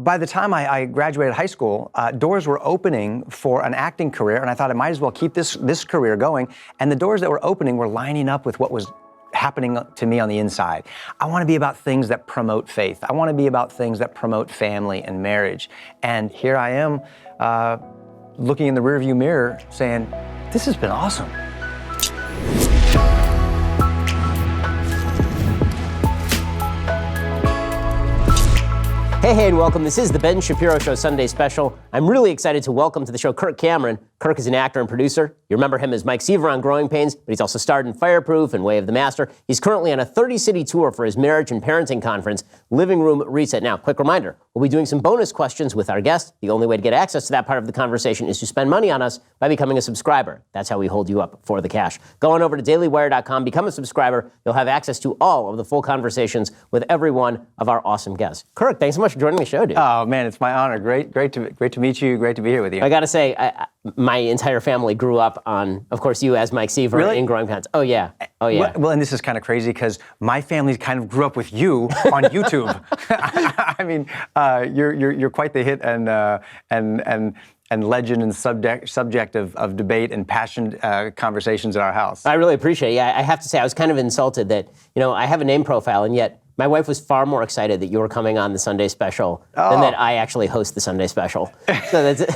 by the time I graduated high school, doors were opening for an acting career, and I thought I might as well keep this career going. And the doors that were opening were lining up with what was happening to me on the inside. I want to be about things that promote faith. I want to be about things that promote family and marriage. And here I am, looking in the rearview mirror saying, this has been awesome. Hey, and welcome. This is the Ben Shapiro Show Sunday Special. I'm really excited to welcome to the show Kirk Cameron. Kirk is an actor and producer. You remember him as Mike Seaver on Growing Pains, but he's also starred in Fireproof and Way of the Master. He's currently on a 30-city tour for his marriage and parenting conference, Living Room Reset. Now, quick reminder, we'll be doing some bonus questions with our guest. The only way to get access to that part of the conversation is to spend money on us by becoming a subscriber. That's how we hold you up for the cash. Go on over to dailywire.com, become a subscriber. You'll have access to all of the full conversations with every one of our awesome guests. Kirk, thanks so much for joining the show, dude. Oh man, it's my honor. Great to meet you. Great to be here with you. I got to say, my entire family grew up on, of course, you as Mike Seaver in Growing Pains. Oh yeah. Well, and this is kind of crazy because my family kind of grew up with you on YouTube. I mean, you're quite the hit and legend and subject of debate and passionate conversations in our house. I really appreciate it. Yeah, I have to say, I was kind of insulted that, I have a name profile, and yet my wife was far more excited that you were coming on the Sunday Special than that I actually host the Sunday Special. So that's it.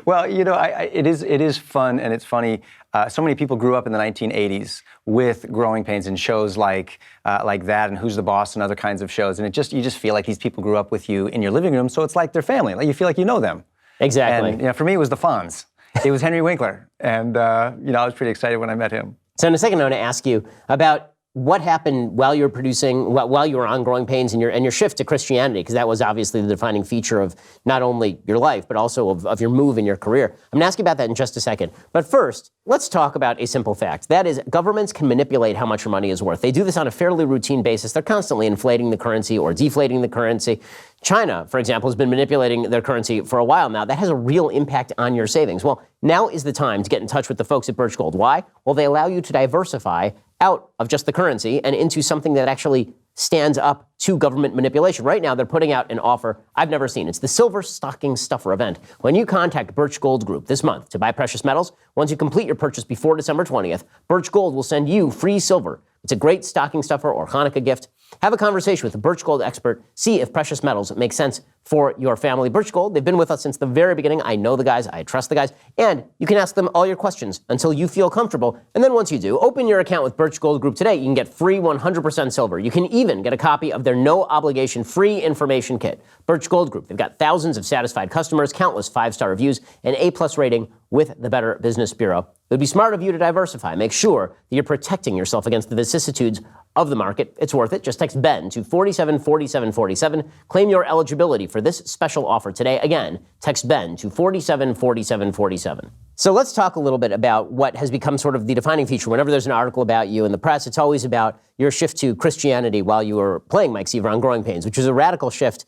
Well, it is fun and it's funny. So many people grew up in the 1980s with Growing Pains and shows like that and Who's the Boss and other kinds of shows, and you just feel like these people grew up with you in your living room, so it's like their family. Like you feel like you know them. Exactly. And for me, it was the Fonz. It was Henry Winkler, and I was pretty excited when I met him. So in a second, I want to ask you about what happened while you were producing, while you were on Growing Pains, and your shift to Christianity, because that was obviously the defining feature of not only your life, but also of your move in your career. I'm going to ask you about that in just a second. But first, let's talk about a simple fact. That is, governments can manipulate how much your money is worth. They do this on a fairly routine basis. They're constantly inflating the currency or deflating the currency. China, for example, has been manipulating their currency for a while now. That has a real impact on your savings. Well, now is the time to get in touch with the folks at Birch Gold. Why? Well, they allow you to diversify out of just the currency and into something that actually stands up to government manipulation. Right now, they're putting out an offer I've never seen. It's the Silver Stocking Stuffer event. When you contact Birch Gold Group this month to buy precious metals, once you complete your purchase before December 20th, Birch Gold will send you free silver. It's a great stocking stuffer or Hanukkah gift. Have a conversation with a Birch Gold expert. See if precious metals make sense for your family. Birch Gold, they've been with us since the very beginning. I know the guys. I trust the guys. And you can ask them all your questions until you feel comfortable. And then once you do, open your account with Birch Gold Group today. You can get free 100% silver. You can even get a copy of their no-obligation free information kit. Birch Gold Group, they've got thousands of satisfied customers, countless 5-star reviews, and A+ rating with the Better Business Bureau. It would be smart of you to diversify. Make sure that you're protecting yourself against the vicissitudes of the market. It's worth it. Just text Ben to 474747. Claim your eligibility for this special offer today. Again, text Ben to 474747. So let's talk a little bit about what has become sort of the defining feature. Whenever there's an article about you in the press, it's always about your shift to Christianity while you were playing Mike Seaver on Growing Pains, which is a radical shift,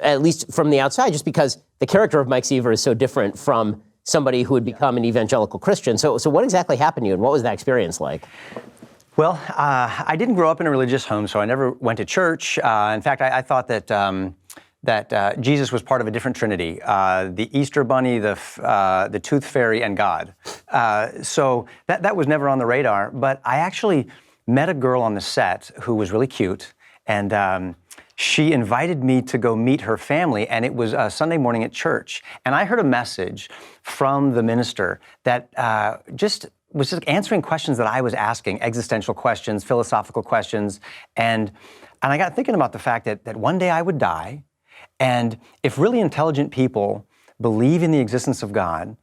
at least from the outside, just because the character of Mike Seaver is so different from somebody who had become an evangelical Christian. So what exactly happened to you, and what was that experience like? Well, I didn't grow up in a religious home, so I never went to church. In fact, I thought that Jesus was part of a different Trinity: the Easter Bunny, the Tooth Fairy, and God. So that was never on the radar. But I actually met a girl on the set who was really cute, and she invited me to go meet her family, and it was a Sunday morning at church. And I heard a message from the minister that was just answering questions that I was asking, existential questions, philosophical questions. And I got thinking about the fact that one day I would die, and if really intelligent people believe in the existence of God,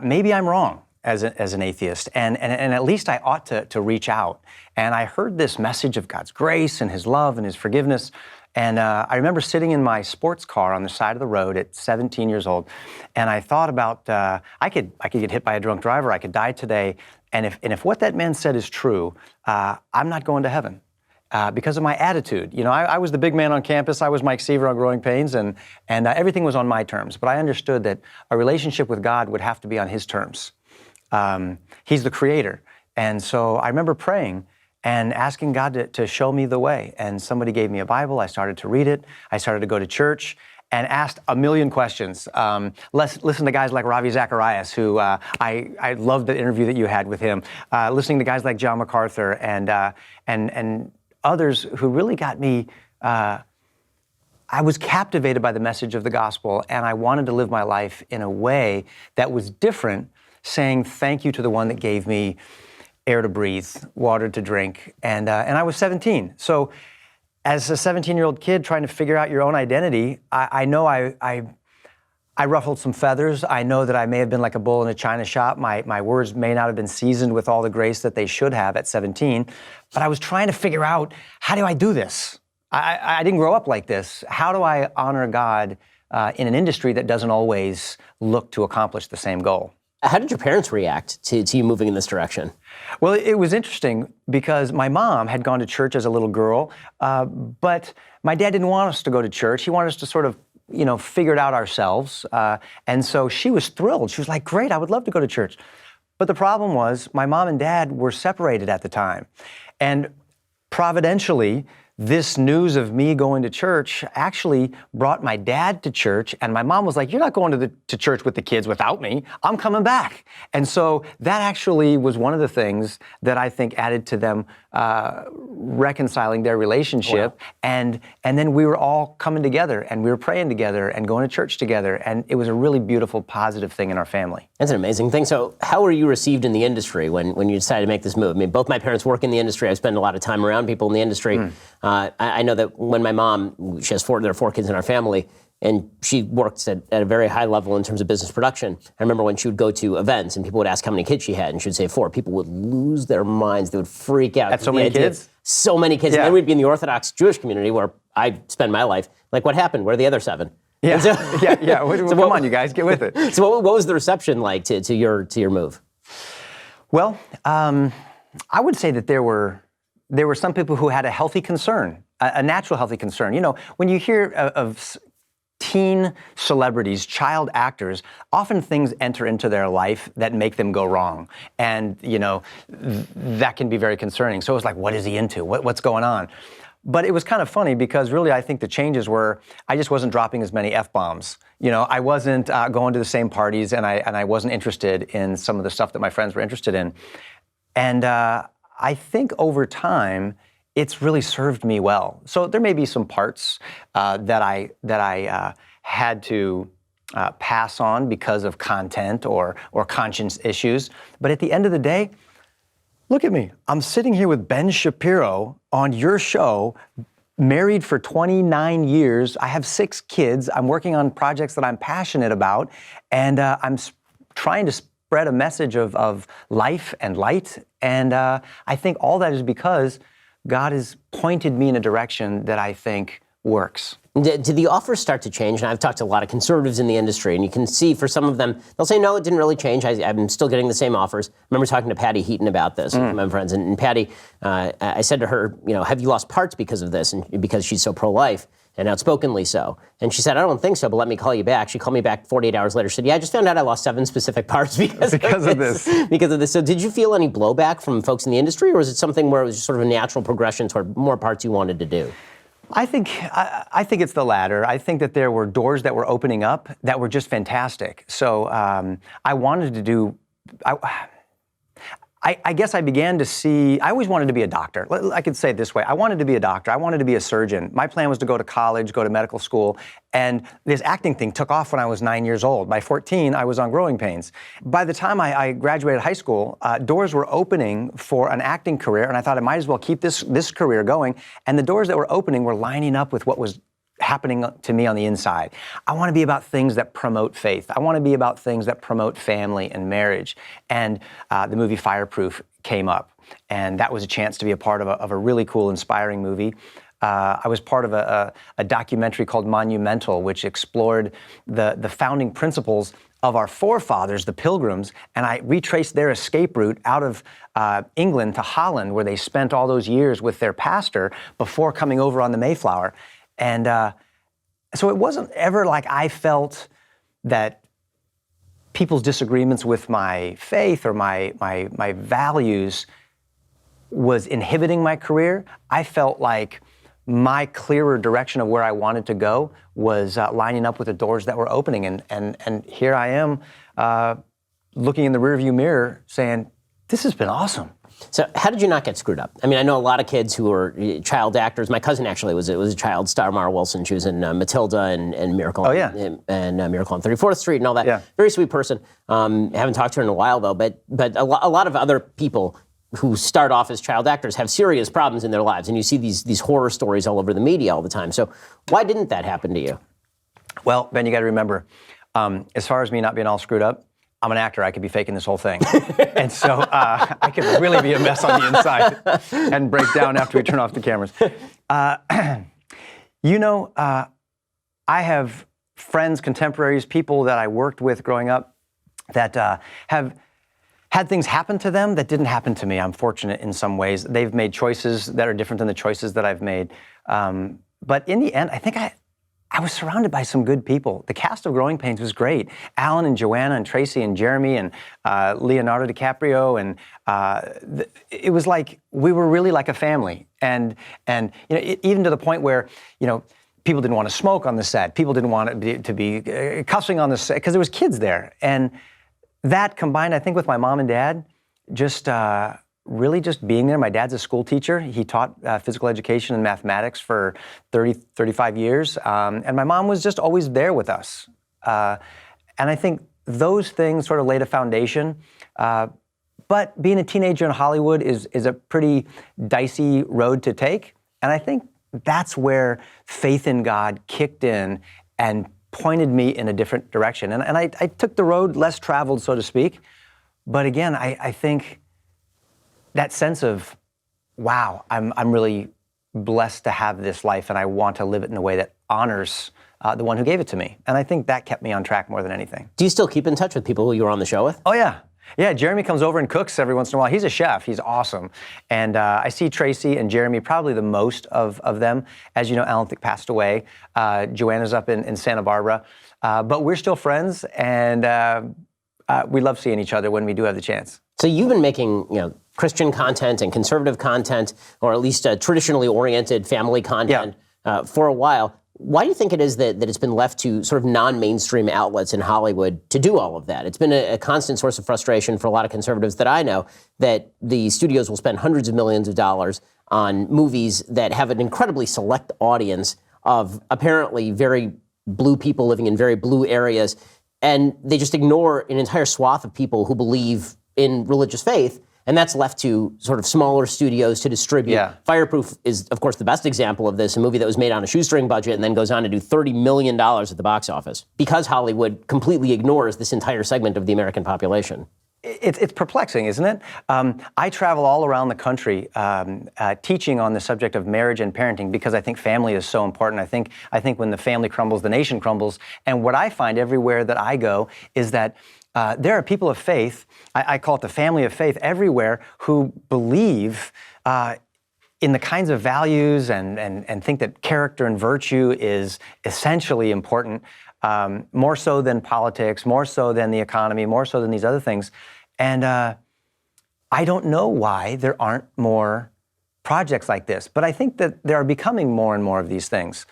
maybe I'm wrong as an atheist, and at least I ought to reach out. And I heard this message of God's grace and His love and His forgiveness. And I remember sitting in my sports car on the side of the road at 17 years old, and I thought about I could get hit by a drunk driver, I could die today, and if what that man said is true, I'm not going to heaven because of my attitude. I was the big man on campus, I was Mike Seaver on Growing Pains, and everything was on my terms. But I understood that a relationship with God would have to be on His terms. He's the Creator, and so I remember praying and asking God to show me the way. And somebody gave me a Bible. I started to read it. I started to go to church. and asked a million questions. Listen to guys like Ravi Zacharias, who I loved the interview that you had with him. Listening to guys like John MacArthur and others who really got me. I was captivated by the message of the gospel, and I wanted to live my life in a way that was different, saying thank you to the one that gave me air to breathe, water to drink, and I was 17. So as a 17-year-old kid trying to figure out your own identity, I know I ruffled some feathers. I know that I may have been like a bull in a china shop. My words may not have been seasoned with all the grace that they should have at 17, but I was trying to figure out, how do I do this? I didn't grow up like this. How do I honor God in an industry that doesn't always look to accomplish the same goal? How did your parents react to you moving in this direction? Well, it was interesting because my mom had gone to church as a little girl, but my dad didn't want us to go to church. He wanted us to sort of, figure it out ourselves. And so she was thrilled. She was like, great, I would love to go to church. But the problem was my mom and dad were separated at the time. And providentially, this news of me going to church actually brought my dad to church, and my mom was like, you're not going to church with the kids without me. I'm coming back. And so that actually was one of the things that I think added to them reconciling their relationship. Wow. And then we were all coming together, and we were praying together and going to church together, and it was a really beautiful, positive thing in our family. That's an amazing thing. So how were you received in the industry when you decided to make this move? I mean, both my parents work in the industry. I spend a lot of time around people in the industry. I know that when my mom, there are 4 kids in our family, and she works at a very high level in terms of business production. I remember when she would go to events and people would ask how many kids she had, and she would say 4. People would lose their minds. They would freak out. At so many kids? So many kids. Yeah. And then we'd be in the Orthodox Jewish community where I spend my life. Like, what happened? Where are the other 7? Yeah, so, yeah. Well, come on, you guys, get with it. So what was the reception like to your move? Well, I would say that there were some people who had a healthy concern, a natural healthy concern. When you hear of teen celebrities, child actors, often things enter into their life that make them go wrong. And, that can be very concerning. So it was like, what is he into? What's going on? But it was kind of funny because really I think the changes were, I just wasn't dropping as many F-bombs. I wasn't going to the same parties, and I wasn't interested in some of the stuff that my friends were interested in. And I think over time, it's really served me well. So there may be some parts that I had to pass on because of content or conscience issues. But at the end of the day, look at me. I'm sitting here with Ben Shapiro on your show, married for 29 years. I have 6 kids. I'm working on projects that I'm passionate about, and I'm trying to spread a message of life and light. And I think all that is because God has pointed me in a direction that I think works. Did the offers start to change? And I've talked to a lot of conservatives in the industry, and you can see for some of them, they'll say, no, it didn't really change. I'm still getting the same offers. I remember talking to Patty Heaton about this, with my friends. And Patty, I said to her, have you lost parts because of this? And because she's so pro-life and outspokenly so. And she said, I don't think so, but let me call you back. She called me back 48 hours later. She said, yeah, I just found out I lost 7 specific parts because of this. Because of this. So did you feel any blowback from folks in the industry, or was it something where it was just sort of a natural progression toward more parts you wanted to do? I think it's the latter. I think that there were doors that were opening up that were just fantastic. So I wanted to do. I guess I began to see, I always wanted to be a doctor. I could say it this way. I wanted to be a doctor. I wanted to be a surgeon. My plan was to go to college, go to medical school, and this acting thing took off when I was 9 years old. By 14, I was on growing pains. By the time I graduated high school, doors were opening for an acting career, and I thought I might as well keep this career going. And the doors that were opening were lining up with what was happening to me on the inside. I want to be about things that promote faith. I want to be about things that promote family and marriage. And the movie Fireproof came up, and that was a chance to be a part of a really cool, inspiring movie. I was part of a documentary called Monumental, which explored the founding principles of our forefathers, the Pilgrims, and I retraced their escape route out of England to Holland, where they spent all those years with their pastor before coming over on the Mayflower. And so it wasn't ever like I felt that people's disagreements with my faith or my values was inhibiting my career. I felt like my clearer direction of where I wanted to go was lining up with the doors that were opening. And here I am looking in the rearview mirror saying, this has been awesome. So how did you not get screwed up? I mean, I know a lot of kids who are child actors. My cousin actually was a child star, Mara Wilson. She was in Matilda and Miracle, and Miracle on 34th Street and all that. Yeah. Very sweet person. Haven't talked to her in a while though. But a lot of other people who start off as child actors have serious problems in their lives, and you see these horror stories all over the media all the time. So why didn't that happen to you? Well, Ben, you got to remember, as far as me not being all screwed up, I'm an actor. I could be faking this whole thing. And so I could really be a mess on the inside and break down after we turn off the cameras. I have friends, contemporaries, people that I worked with growing up that have had things happen to them that didn't happen to me. I'm fortunate in some ways. They've made choices that are different than the choices that I've made. But in the end, I think I was surrounded by some good people. The cast of Growing Pains was great. Alan and Joanna and Tracy and Jeremy and Leonardo DiCaprio, and it was like we were really like a family. And even to the point where people didn't want to smoke on the set. People didn't want to be cussing on the set because there was kids there. And that combined, I think, with my mom and dad, just really just being there. My dad's a school teacher. He taught physical education and mathematics for 35 years. And my mom was just always there with us. And I think those things sort of laid a foundation. But being a teenager in Hollywood is a pretty dicey road to take. And I think that's where faith in God kicked in and pointed me in a different direction. And I took the road less traveled, so to speak. But again, I think that sense of, wow, I'm really blessed to have this life, and I want to live it in a way that honors the one who gave it to me. And I think that kept me on track more than anything. Do you still keep in touch with people who you were on the show with? Oh, yeah. Yeah, Jeremy comes over and cooks every once in a while. He's a chef. He's awesome. And I see Tracy and Jeremy probably the most of them. As you know, Alan Thicke passed away. Joanna's up in Santa Barbara. But we're still friends, and we love seeing each other when we do have the chance. So you've been making, Christian content and conservative content, or at least traditionally oriented family content for a while. Why do you think it is that it's been left to sort of non-mainstream outlets in Hollywood to do all of that? It's been a constant source of frustration for a lot of conservatives that I know, that the studios will spend hundreds of millions of dollars on movies that have an incredibly select audience of apparently very blue people living in very blue areas, and they just ignore an entire swath of people who believe in religious faith, and that's left to sort of smaller studios to distribute. Yeah. Fireproof is, of course, the best example of this, a movie that was made on a shoestring budget and then goes on to do $30 million at the box office, because Hollywood completely ignores this entire segment of the American population. It's perplexing, isn't it? I travel all around the country teaching on the subject of marriage and parenting because I think family is so important. I think when the family crumbles, the nation crumbles. And what I find everywhere that I go is that there are people of faith, I call it the family of faith, everywhere who believe in the kinds of values and think that character and virtue is essentially important, more so than politics, more so than the economy, more so than these other things. And I don't know why there aren't more projects like this, but I think that there are becoming more and more of these things.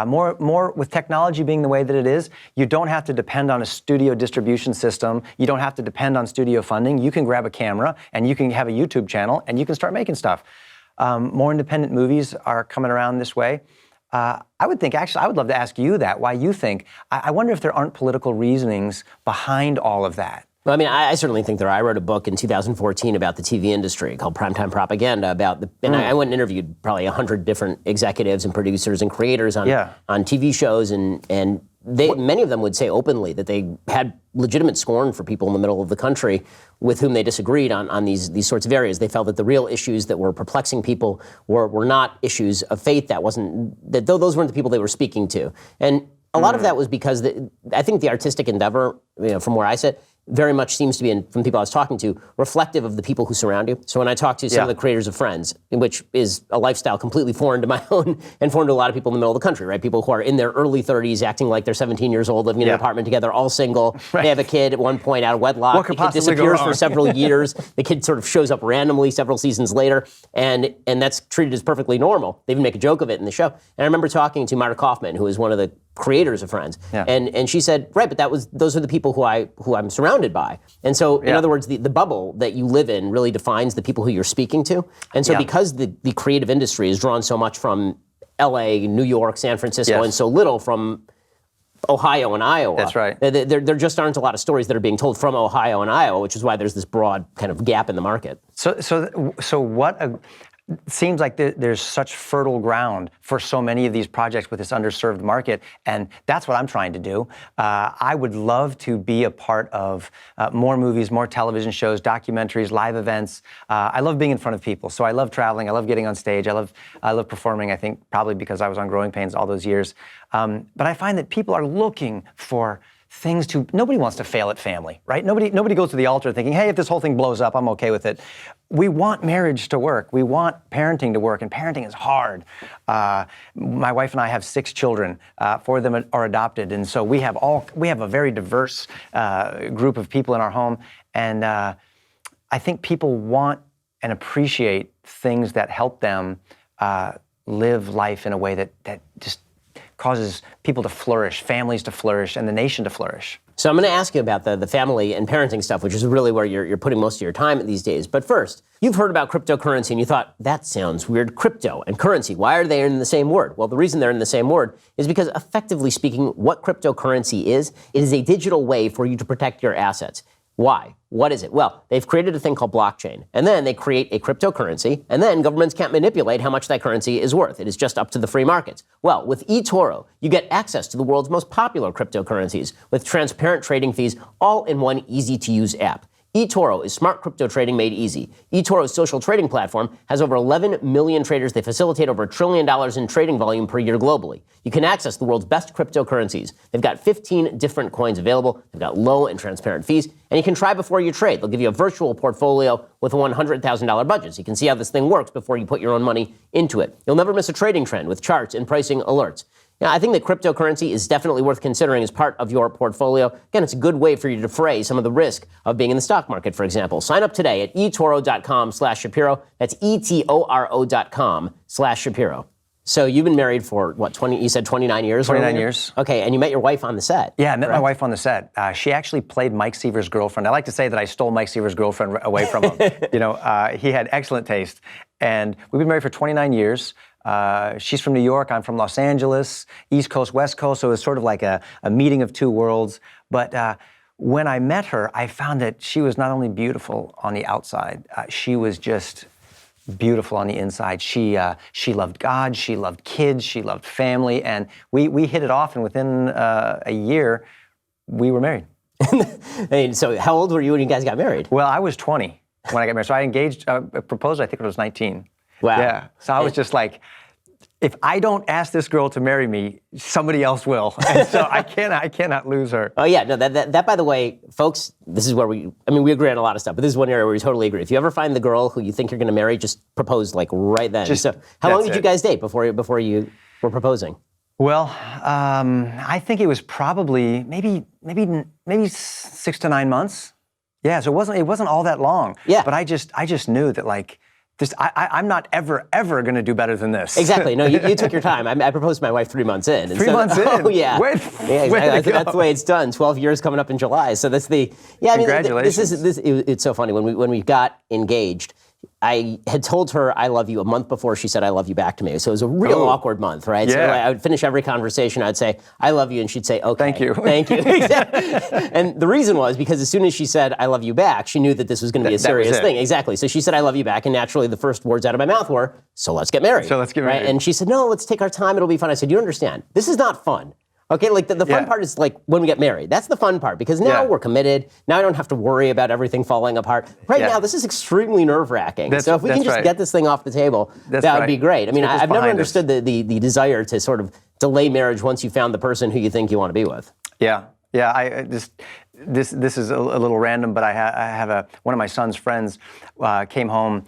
More with technology being the way that it is, you don't have to depend on a studio distribution system. You don't have to depend on studio funding. You can grab a camera and you can have a YouTube channel and you can start making stuff. More independent movies are coming around this way. I would think, actually, I would love to ask you that, why you think. I wonder if there aren't political reasonings behind all of that. Well, I mean, I certainly think there are. I wrote a book in 2014 about the TV industry called Primetime Propaganda, and I went and interviewed probably 100 different executives and producers and creators on TV shows, and many of them would say openly that they had legitimate scorn for people in the middle of the country with whom they disagreed on these sorts of areas. They felt that the real issues that were perplexing people were not issues of faith. Those weren't the people they were speaking to. And a lot of that was because I think the artistic endeavor, from where I sit, very much seems to be, from people I was talking to, reflective of the people who surround you. So when I talk to some of the creators of Friends, which is a lifestyle completely foreign to my own and foreign to a lot of people in the middle of the country, right? People who are in their early 30s, acting like they're 17 years old, living in an apartment together, all single. They have a kid at one point out of wedlock. The kid disappears for several years. The kid sort of shows up randomly several seasons later, and that's treated as perfectly normal. They even make a joke of it in the show. And I remember talking to Marta Kaufman, who is one of the creators of Friends, and she said, right, but those are the people who I'm surrounded by. And so, in other words, the bubble that you live in really defines the people who you're speaking to. And so because the creative industry is drawn so much from LA, New York, San Francisco, and so little from Ohio and Iowa. That's right. There just aren't a lot of stories that are being told from Ohio and Iowa, which is why there's this broad kind of gap in the market. So what seems like there's such fertile ground for so many of these projects with this underserved market, and that's what I'm trying to do. I would love to be a part of more movies, more television shows, documentaries, live events. I love being in front of people, so I love traveling. I love getting on stage. I love performing. I think probably because I was on Growing Pains all those years. But I find that people are looking for things to. Nobody wants to fail at family, right? Nobody goes to the altar thinking, hey, if this whole thing blows up, I'm okay with it. We want marriage to work. We want parenting to work, and parenting is hard. My wife and I have 6 children. 4 of them are adopted, and so we have a very diverse group of people in our home. And I think people want and appreciate things that help them live life in a way that just causes people to flourish, families to flourish, and the nation to flourish. So I'm going to ask you about the family and parenting stuff, which is really where you're putting most of your time these days. But first, you've heard about cryptocurrency and you thought, that sounds weird. Crypto and currency, why are they in the same word? Well, the reason they're in the same word is because, effectively speaking, what cryptocurrency is, it is a digital way for you to protect your assets. Why? What is it? Well, they've created a thing called blockchain, and then they create a cryptocurrency, and then governments can't manipulate how much that currency is worth. It is just up to the free markets. Well, with eToro, you get access to the world's most popular cryptocurrencies with transparent trading fees, all in one easy-to-use app. eToro is smart crypto trading made easy. eToro's social trading platform has over 11 million traders. They facilitate over $1 trillion in trading volume per year globally. You can access the world's best cryptocurrencies. They've got 15 different coins available. They've got low and transparent fees. And you can try before you trade. They'll give you a virtual portfolio with a $100,000 budget. So you can see how this thing works before you put your own money into it. You'll never miss a trading trend with charts and pricing alerts. Now, I think that cryptocurrency is definitely worth considering as part of your portfolio. Again, it's a good way for you to defray some of the risk of being in the stock market, for example. Sign up today at eToro.com/Shapiro. That's eToro.com/Shapiro. So you've been married for, what, 20, you said 29 years? 29 years. Okay, and you met your wife on the set. Yeah, I met my wife on the set. She actually played Mike Seaver's girlfriend. I like to say that I stole Mike Seaver's girlfriend away from him. He had excellent taste. And we've been married for 29 years. She's from New York, I'm from Los Angeles, East Coast, West Coast, so it was sort of like a meeting of two worlds. But when I met her, I found that she was not only beautiful on the outside, she was just beautiful on the inside. She loved God, she loved kids, she loved family, and we hit it off, and within a year, we were married. So how old were you when you guys got married? Well, I was 20 when I got married, so I proposed, I think it was 19. Wow. Yeah. So I was just like, if I don't ask this girl to marry me, somebody else will. And so I cannot lose her. Oh yeah, no, that by the way, folks, this is where we agree on a lot of stuff, but this is one area where we totally agree. If you ever find the girl who you think you're going to marry, just propose like right then. So how long did you guys date before you were proposing? Well, I think it was probably maybe 6 to 9 months. Yeah, so it wasn't all that long. Yeah. But I just knew that like, I'm not ever going to do better than this. Exactly. No, you took your time. I proposed to my wife 3 months in. 3 months in? Oh, yeah. That's the way it's done. 12 years coming up in July. So that's the... Yeah, I mean, congratulations. It's so funny. When we got engaged, I had told her I love you a month before she said I love you back to me. So it was a real awkward month, right? Yeah. So I would finish every conversation, I'd say, I love you, and she'd say, okay. Thank you. Thank you. Exactly. And the reason was because as soon as she said I love you back, she knew that this was going to be a serious thing. Exactly. So she said I love you back, and naturally the first words out of my mouth were, so let's get married. Right? And she said, no, let's take our time, it'll be fun. I said, you understand, this is not fun. Okay, like the fun part is like when we get married. That's the fun part because now we're committed. Now I don't have to worry about everything falling apart. Right now, this is extremely nerve-wracking. So if we can just get this thing off the table, that would be great. I mean, I've never understood the desire to sort of delay marriage once you found the person who you think you want to be with. Yeah. this is a little random, but I have one of my son's friends came home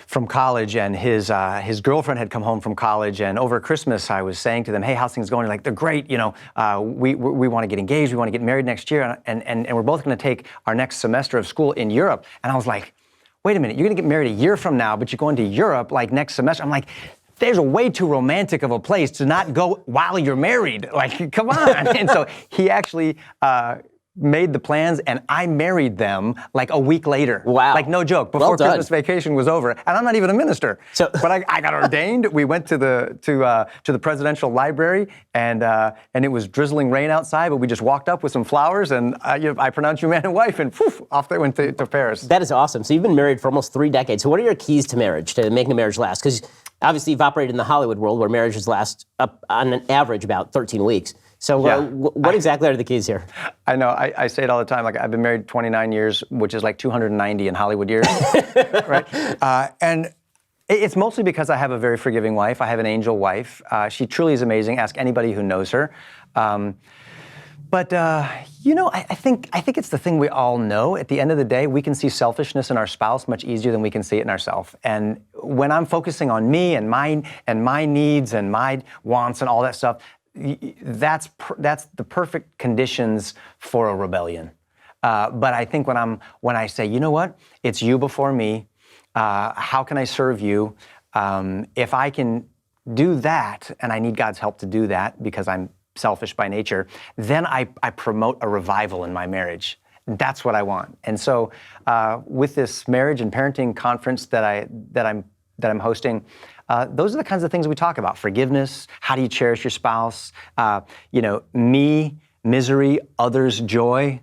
from college, and his girlfriend had come home from college, and over Christmas I was saying to them, hey, how's things going? Like, they're great, we want to get engaged, we want to get married next year, and we're both going to take our next semester of school in Europe. And I was like, wait a minute, you're going to get married a year from now, but you're going to Europe like next semester. I'm like, there's a way too romantic of a place to not go while you're married. Like, come on. And so he actually made the plans, and I married them like a week later. Wow. Like, no joke, before Christmas vacation was over. And I'm not even a minister. But I got ordained. We went to the presidential library, and it was drizzling rain outside, but we just walked up with some flowers, and I pronounced you man and wife, and poof, off they went to Paris. That is awesome. So you've been married for almost 3 decades. So what are your keys to marriage, to making a marriage last? Because obviously you've operated in the Hollywood world where marriages last up on an average about 13 weeks. So what exactly are the keys here? I know. I say it all the time. Like, I've been married 29 years, which is like 290 in Hollywood years, right? And it's mostly because I have a very forgiving wife. I have an angel wife. She truly is amazing. Ask anybody who knows her. But I think it's the thing we all know. At the end of the day, we can see selfishness in our spouse much easier than we can see it in ourselves. And when I'm focusing on me and my needs and my wants and all that stuff, that's the perfect conditions for a rebellion. But I think when I say, you know what, it's you before me. How can I serve you? If I can do that, and I need God's help to do that because I'm selfish by nature, then I promote a revival in my marriage. That's what I want. And so with this marriage and parenting conference that I'm hosting, those are the kinds of things we talk about. Forgiveness, how do you cherish your spouse, me, misery, others, joy.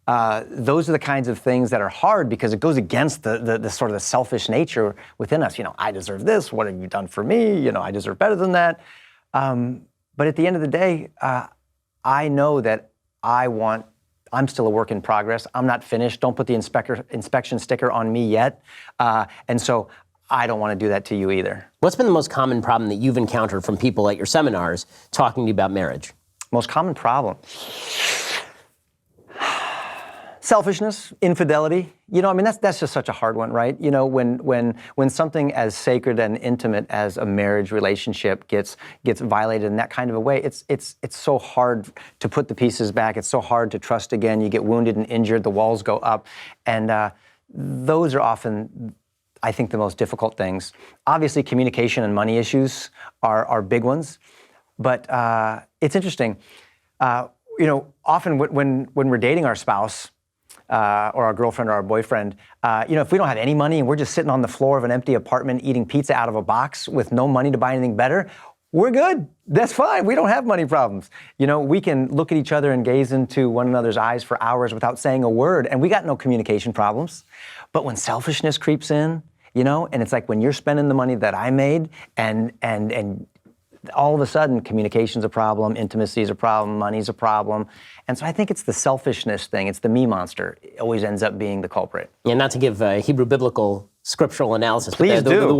Those are the kinds of things that are hard because it goes against the sort of the selfish nature within us. I deserve this. What have you done for me? I deserve better than that. But at the end of the day, I know that I'm still a work in progress. I'm not finished. Don't put the inspection sticker on me yet. And so I don't want to do that to you either. What's been the most common problem that you've encountered from people at your seminars talking to you about marriage? Most common problem? Selfishness, infidelity. That's just such a hard one, right? When something as sacred and intimate as a marriage relationship gets violated in that kind of a way, it's so hard to put the pieces back. It's so hard to trust again. You get wounded and injured. The walls go up, and those are often, I think, the most difficult things. Obviously, communication and money issues are big ones, but it's interesting. Often when we're dating our spouse, or our girlfriend or our boyfriend, if we don't have any money and we're just sitting on the floor of an empty apartment eating pizza out of a box with no money to buy anything better, we're good. That's fine. We don't have money problems. We can look at each other and gaze into one another's eyes for hours without saying a word, and we got no communication problems. But when selfishness creeps in, and it's like when you're spending the money that I made, and all of a sudden, communication's a problem, intimacy's a problem, money's a problem. And so I think it's the selfishness thing. It's the me monster. It always ends up being the culprit. Yeah, not to give Hebrew biblical scriptural analysis. Please but do. The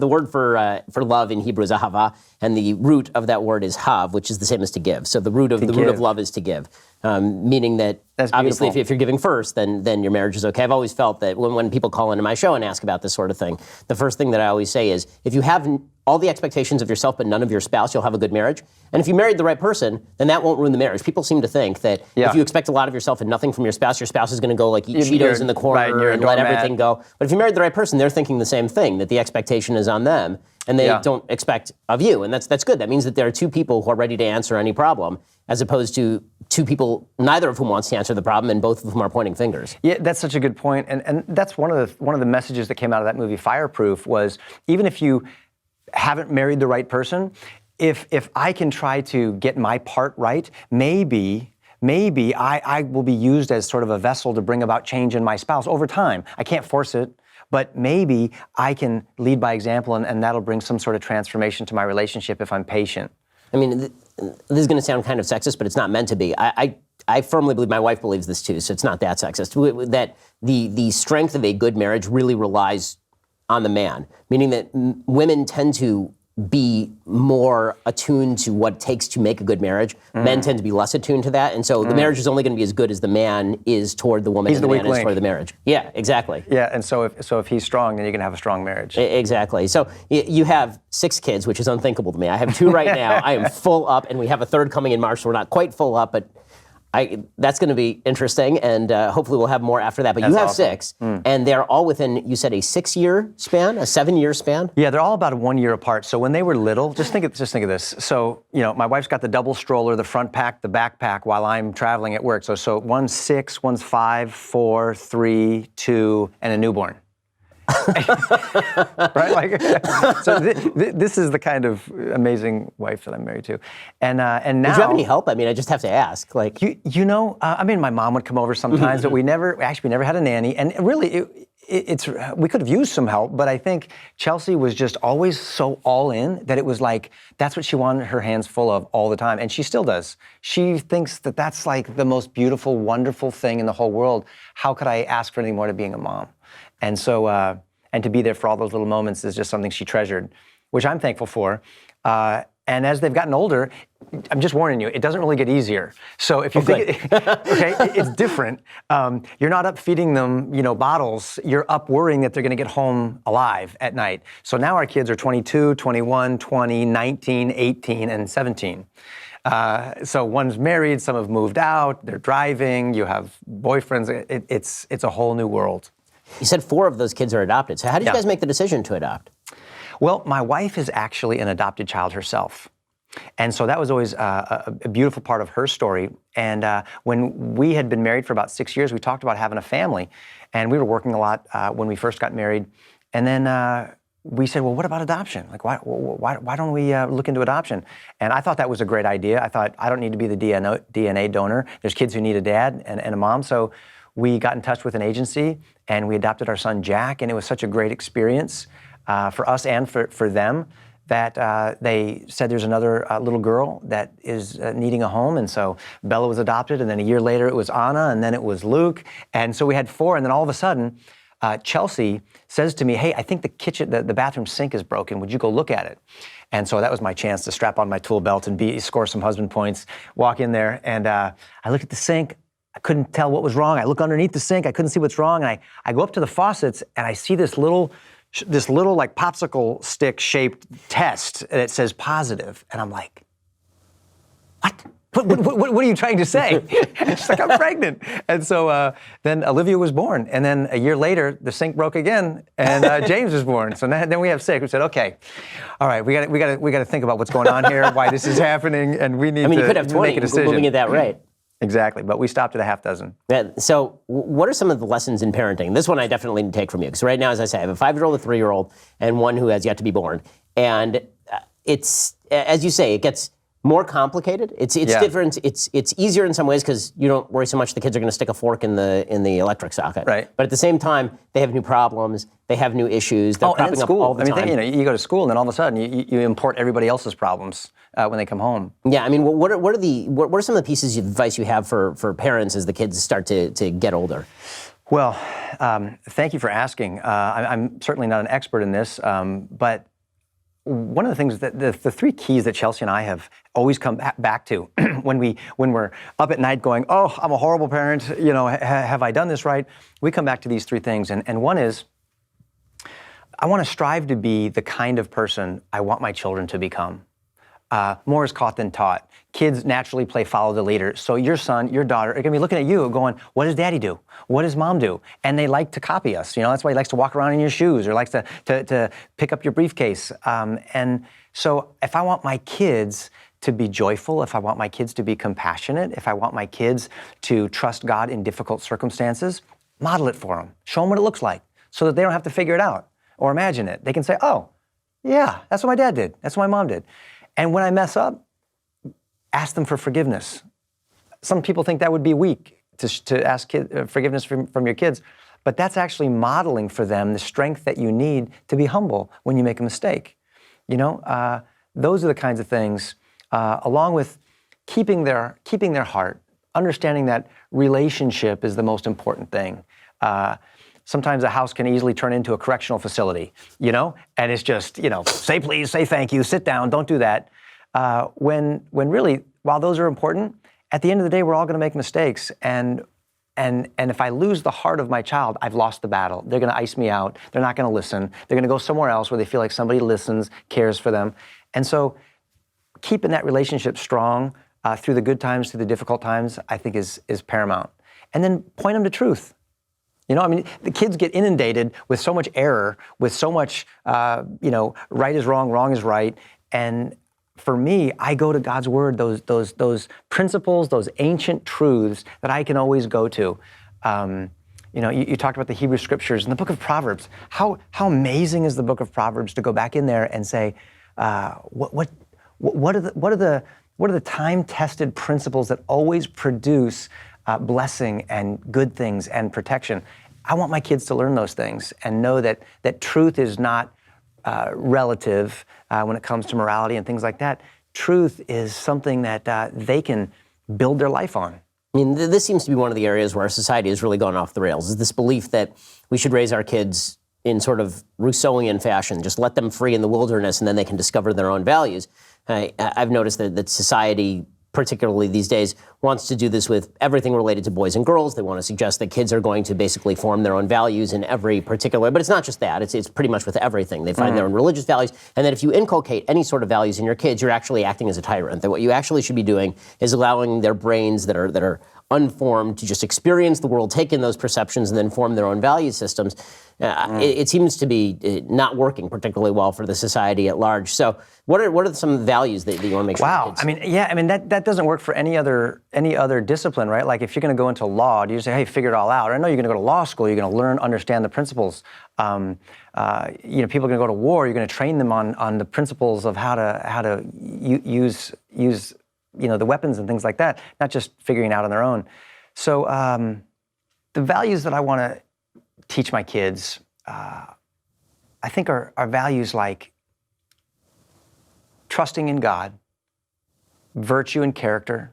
word for love in Hebrew is ahava, and the root of that word is hav, which is the same as to give. So the root of love is to give, meaning that obviously if you're giving first, then your marriage is okay. I've always felt that when people call into my show and ask about this sort of thing, the first thing that I always say is, if you have all the expectations of yourself but none of your spouse, you'll have a good marriage. And if you married the right person, then that won't ruin the marriage. People seem to think that if you expect a lot of yourself and nothing from your spouse is going to go like eat Cheetos in the corner and let everything go. But if you married the right person, they're thinking the same thing, that the expectation is on them and they don't expect of you. And that's good. That means that there are two people who are ready to answer any problem, as opposed to two people, neither of whom wants to answer the problem and both of whom are pointing fingers. Yeah, that's such a good point. And that's one of the messages that came out of that movie, Fireproof, was even if you haven't married the right person, if I can try to get my part right, maybe I will be used as sort of a vessel to bring about change in my spouse over time. I can't force it, but maybe I can lead by example, and that'll bring some sort of transformation to my relationship if I'm patient. I mean, this is going to sound kind of sexist, but it's not meant to be. I firmly believe, my wife believes this too, so it's not that sexist, that the strength of a good marriage really relies on the man, meaning that women tend to be more attuned to what it takes to make a good marriage. Men tend to be less attuned to that, and so the marriage is only going to be as good as the man is toward the woman, He's and the the man weak is link. toward the marriage. Yeah, exactly. Yeah, and so if he's strong, then you can have a strong marriage. Exactly. So you have 6 kids, which is unthinkable to me. I have 2 right now. I am full up, and we have a 3rd coming in March, so we're not quite full up, but that's going to be interesting, and hopefully we'll have more after that. But you have awesome. 6, and they're all within, you said, a 6-year span, a 7-year span? Yeah, they're all about 1 year apart. So when they were little, just think of this. So, my wife's got the double stroller, the front pack, the backpack while I'm traveling at work. So one's 6, one's 5, 4, 3, 2, and a newborn. Right? So this is the kind of amazing wife that I'm married to. And now... Did you have any help? I mean, I just have to ask. My mom would come over sometimes, but we never had a nanny. And really, we could have used some help, but I think Chelsea was just always so all in that it was like, that's what she wanted her hands full of all the time. And she still does. She thinks that that's like the most beautiful, wonderful thing in the whole world. How could I ask for anything more to being a mom? And so, and to be there for all those little moments is just something she treasured, which I'm thankful for. And as they've gotten older, I'm just warning you, it doesn't really get easier. So if you think, it's different. You're not up feeding them, bottles. You're up worrying that they're going to get home alive at night. So now our kids are 22, 21, 20, 19, 18, and 17. So one's married, some have moved out, they're driving, you have boyfriends. It's a whole new world. You said 4 of those kids are adopted. So how did you guys make the decision to adopt? Well, my wife is actually an adopted child herself. And so that was always a beautiful part of her story. And when we had been married for about 6 years, we talked about having a family. And we were working a lot when we first got married. And then we said, well, what about adoption? Like, why don't we look into adoption? And I thought that was a great idea. I thought, I don't need to be the DNA donor. There's kids who need a dad and a mom. So we got in touch with an agency, and we adopted our son, Jack. And it was such a great experience for us and for them, that they said there's another little girl that is needing a home. And so Bella was adopted, and then a year later it was Anna, and then it was Luke. And so we had 4, and then all of a sudden, Chelsea says to me, hey, I think the bathroom sink is broken. Would you go look at it? And so that was my chance to strap on my tool belt and score some husband points, walk in there, and I look at the sink. I couldn't tell what was wrong. I look underneath the sink. I couldn't see what's wrong. And I go up to the faucets, and I see this little like popsicle stick shaped test that says positive. And I'm like, what are you trying to say? She's like, I'm pregnant. And so then Olivia was born. And then a year later, the sink broke again, and James was born. So then we have 6. We said, okay, all right, we got to think about what's going on here, why this is happening, and we need to you could have 20 make a decision. moving at that rate. Exactly, but we stopped at a half dozen. Yeah, so what are some of the lessons in parenting? This one I definitely need to take from you, because right now, as I say, I have a 5-year-old, a 3-year-old, and one who has yet to be born. And it's, as you say, it gets more complicated. It's different. It's easier in some ways because you don't worry so much the kids are going to stick a fork in the electric socket. Right. But at the same time, they have new problems. They have new issues. They're cropping up all the time. You go to school, and then all of a sudden you import everybody else's problems when they come home. Yeah, I mean, what are some of the pieces of advice you have for parents as the kids start to get older? Well, thank you for asking. I'm certainly not an expert in this, but one of the things that the 3 keys that Chelsea and I have always come back to when we're up at night going, oh, I'm a horrible parent, have I done this right? We come back to these 3 things, and one is, I want to strive to be the kind of person I want my children to become. More is caught than taught. Kids naturally play follow the leader. So your son, your daughter are going to be looking at you going, what does daddy do? What does mom do? And they like to copy us. That's why he likes to walk around in your shoes or likes to pick up your briefcase. And so if I want my kids to be joyful, if I want my kids to be compassionate, if I want my kids to trust God in difficult circumstances, model it for them. Show them what it looks like so that they don't have to figure it out or imagine it. They can say, oh, yeah, that's what my dad did. That's what my mom did. And when I mess up, ask them for forgiveness. Some people think that would be weak to ask forgiveness from your kids, but that's actually modeling for them the strength that you need to be humble when you make a mistake. Those are the kinds of things, along with keeping their heart, understanding that relationship is the most important thing. sometimes a house can easily turn into a correctional facility, and it's just, say please, say thank you, sit down, don't do that. When really, while those are important, at the end of the day, we're all going to make mistakes. And if I lose the heart of my child, I've lost the battle. They're going to ice me out. They're not going to listen. They're going to go somewhere else where they feel like somebody listens, cares for them. And so keeping that relationship strong through the good times, through the difficult times, I think is paramount. And then point them to truth. The kids get inundated with so much error, with so much, right is wrong, wrong is right. And for me, I go to God's word, those principles, those ancient truths that I can always go to. You talked about the Hebrew scriptures and the book of Proverbs. How amazing is the book of Proverbs to go back in there and say, what are the time-tested principles that always produce blessing and good things and protection? I want my kids to learn those things and know that truth is not relative when it comes to morality and things like that. Truth is something that they can build their life on. I mean, this seems to be one of the areas where our society has really gone off the rails, is this belief that we should raise our kids in sort of Rousseauian fashion, just let them free in the wilderness and then they can discover their own values. I've noticed that society, particularly these days, wants to do this with everything related to boys and girls. They want to suggest that kids are going to basically form their own values in every particular, but it's not just that. It's pretty much with everything. They find their own religious values, and that if you inculcate any sort of values in your kids, you're actually acting as a tyrant. That what you actually should be doing is allowing their brains that are unformed to just experience the world, take in those perceptions, and then form their own value systems. It seems to be not working particularly well for the society at large. So what are some values that you want to make sure Wow. kids... That doesn't work for any other discipline, right? Like if you're going to go into law, do you say, hey, figure it all out? I know you're going to go to law school, you're going to learn, understand the principles. People are going to go to war, you're going to train them on the principles of how to use the weapons and things like that, not just figuring it out on their own. So the values that I want to teach my kids, I think are values like trusting in God, virtue and character,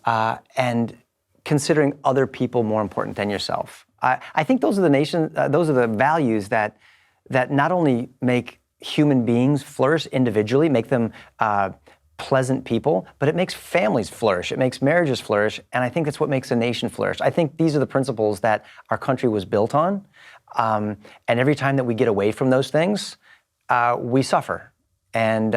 and considering other people more important than yourself. I think those are the values that not only make human beings flourish individually, make them pleasant people, but it makes families flourish. It makes marriages flourish. And I think that's what makes a nation flourish. I think these are the principles that our country was built on. And every time that we get away from those things, we suffer. And,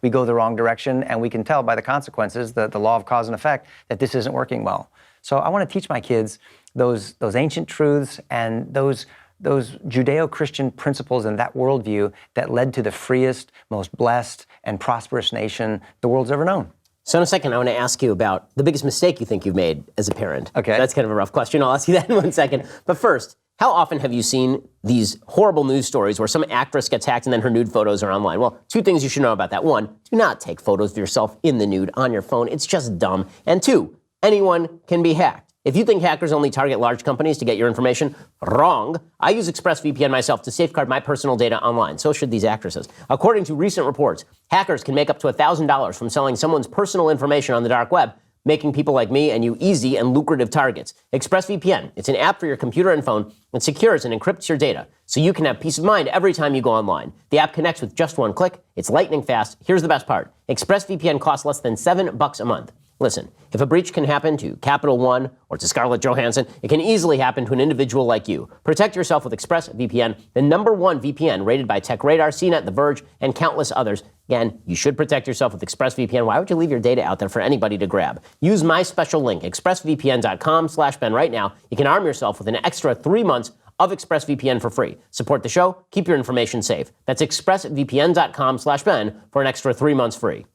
we go the wrong direction, and we can tell by the consequences, the law of cause and effect, that this isn't working well. So I want to teach my kids those ancient truths and those Judeo-Christian principles and that worldview that led to the freest, most blessed, and prosperous nation the world's ever known. So in a second, I want to ask you about the biggest mistake you think you've made as a parent. Okay. That's kind of a rough question. I'll ask you that in 1 second. But first, how often have you seen these horrible news stories where some actress gets hacked and then her nude photos are online? Well, 2 things you should know about that. 1, do not take photos of yourself in the nude on your phone. It's just dumb. And 2, anyone can be hacked. If you think hackers only target large companies to get your information, wrong. I use Expressvpn myself to safeguard my personal data online. So should these actresses. According to recent reports, hackers can make up to $1,000 from selling someone's personal information on the dark web, making people like me and you easy and lucrative targets. Expressvpn, it's an app for your computer and phone that secures and encrypts your data, so you can have peace of mind every time you go online. The app connects with just 1 click. It's lightning fast. Here's the best part. Expressvpn costs less than $7 a month. Listen, if a breach can happen to Capital One or to Scarlett Johansson, it can easily happen to an individual like you. Protect yourself with Expressvpn, the #1 VPN rated by TechRadar, CNET, The Verge, and countless others. Again, you should protect yourself with Expressvpn. Why would you leave your data out there for anybody to grab? Use my special link, expressvpn.com/Ben right now. You can arm yourself with an extra 3 months of ExpressVPN for free. Support the show. Keep your information safe. That's expressvpn.com/Ben for an extra 3 months free.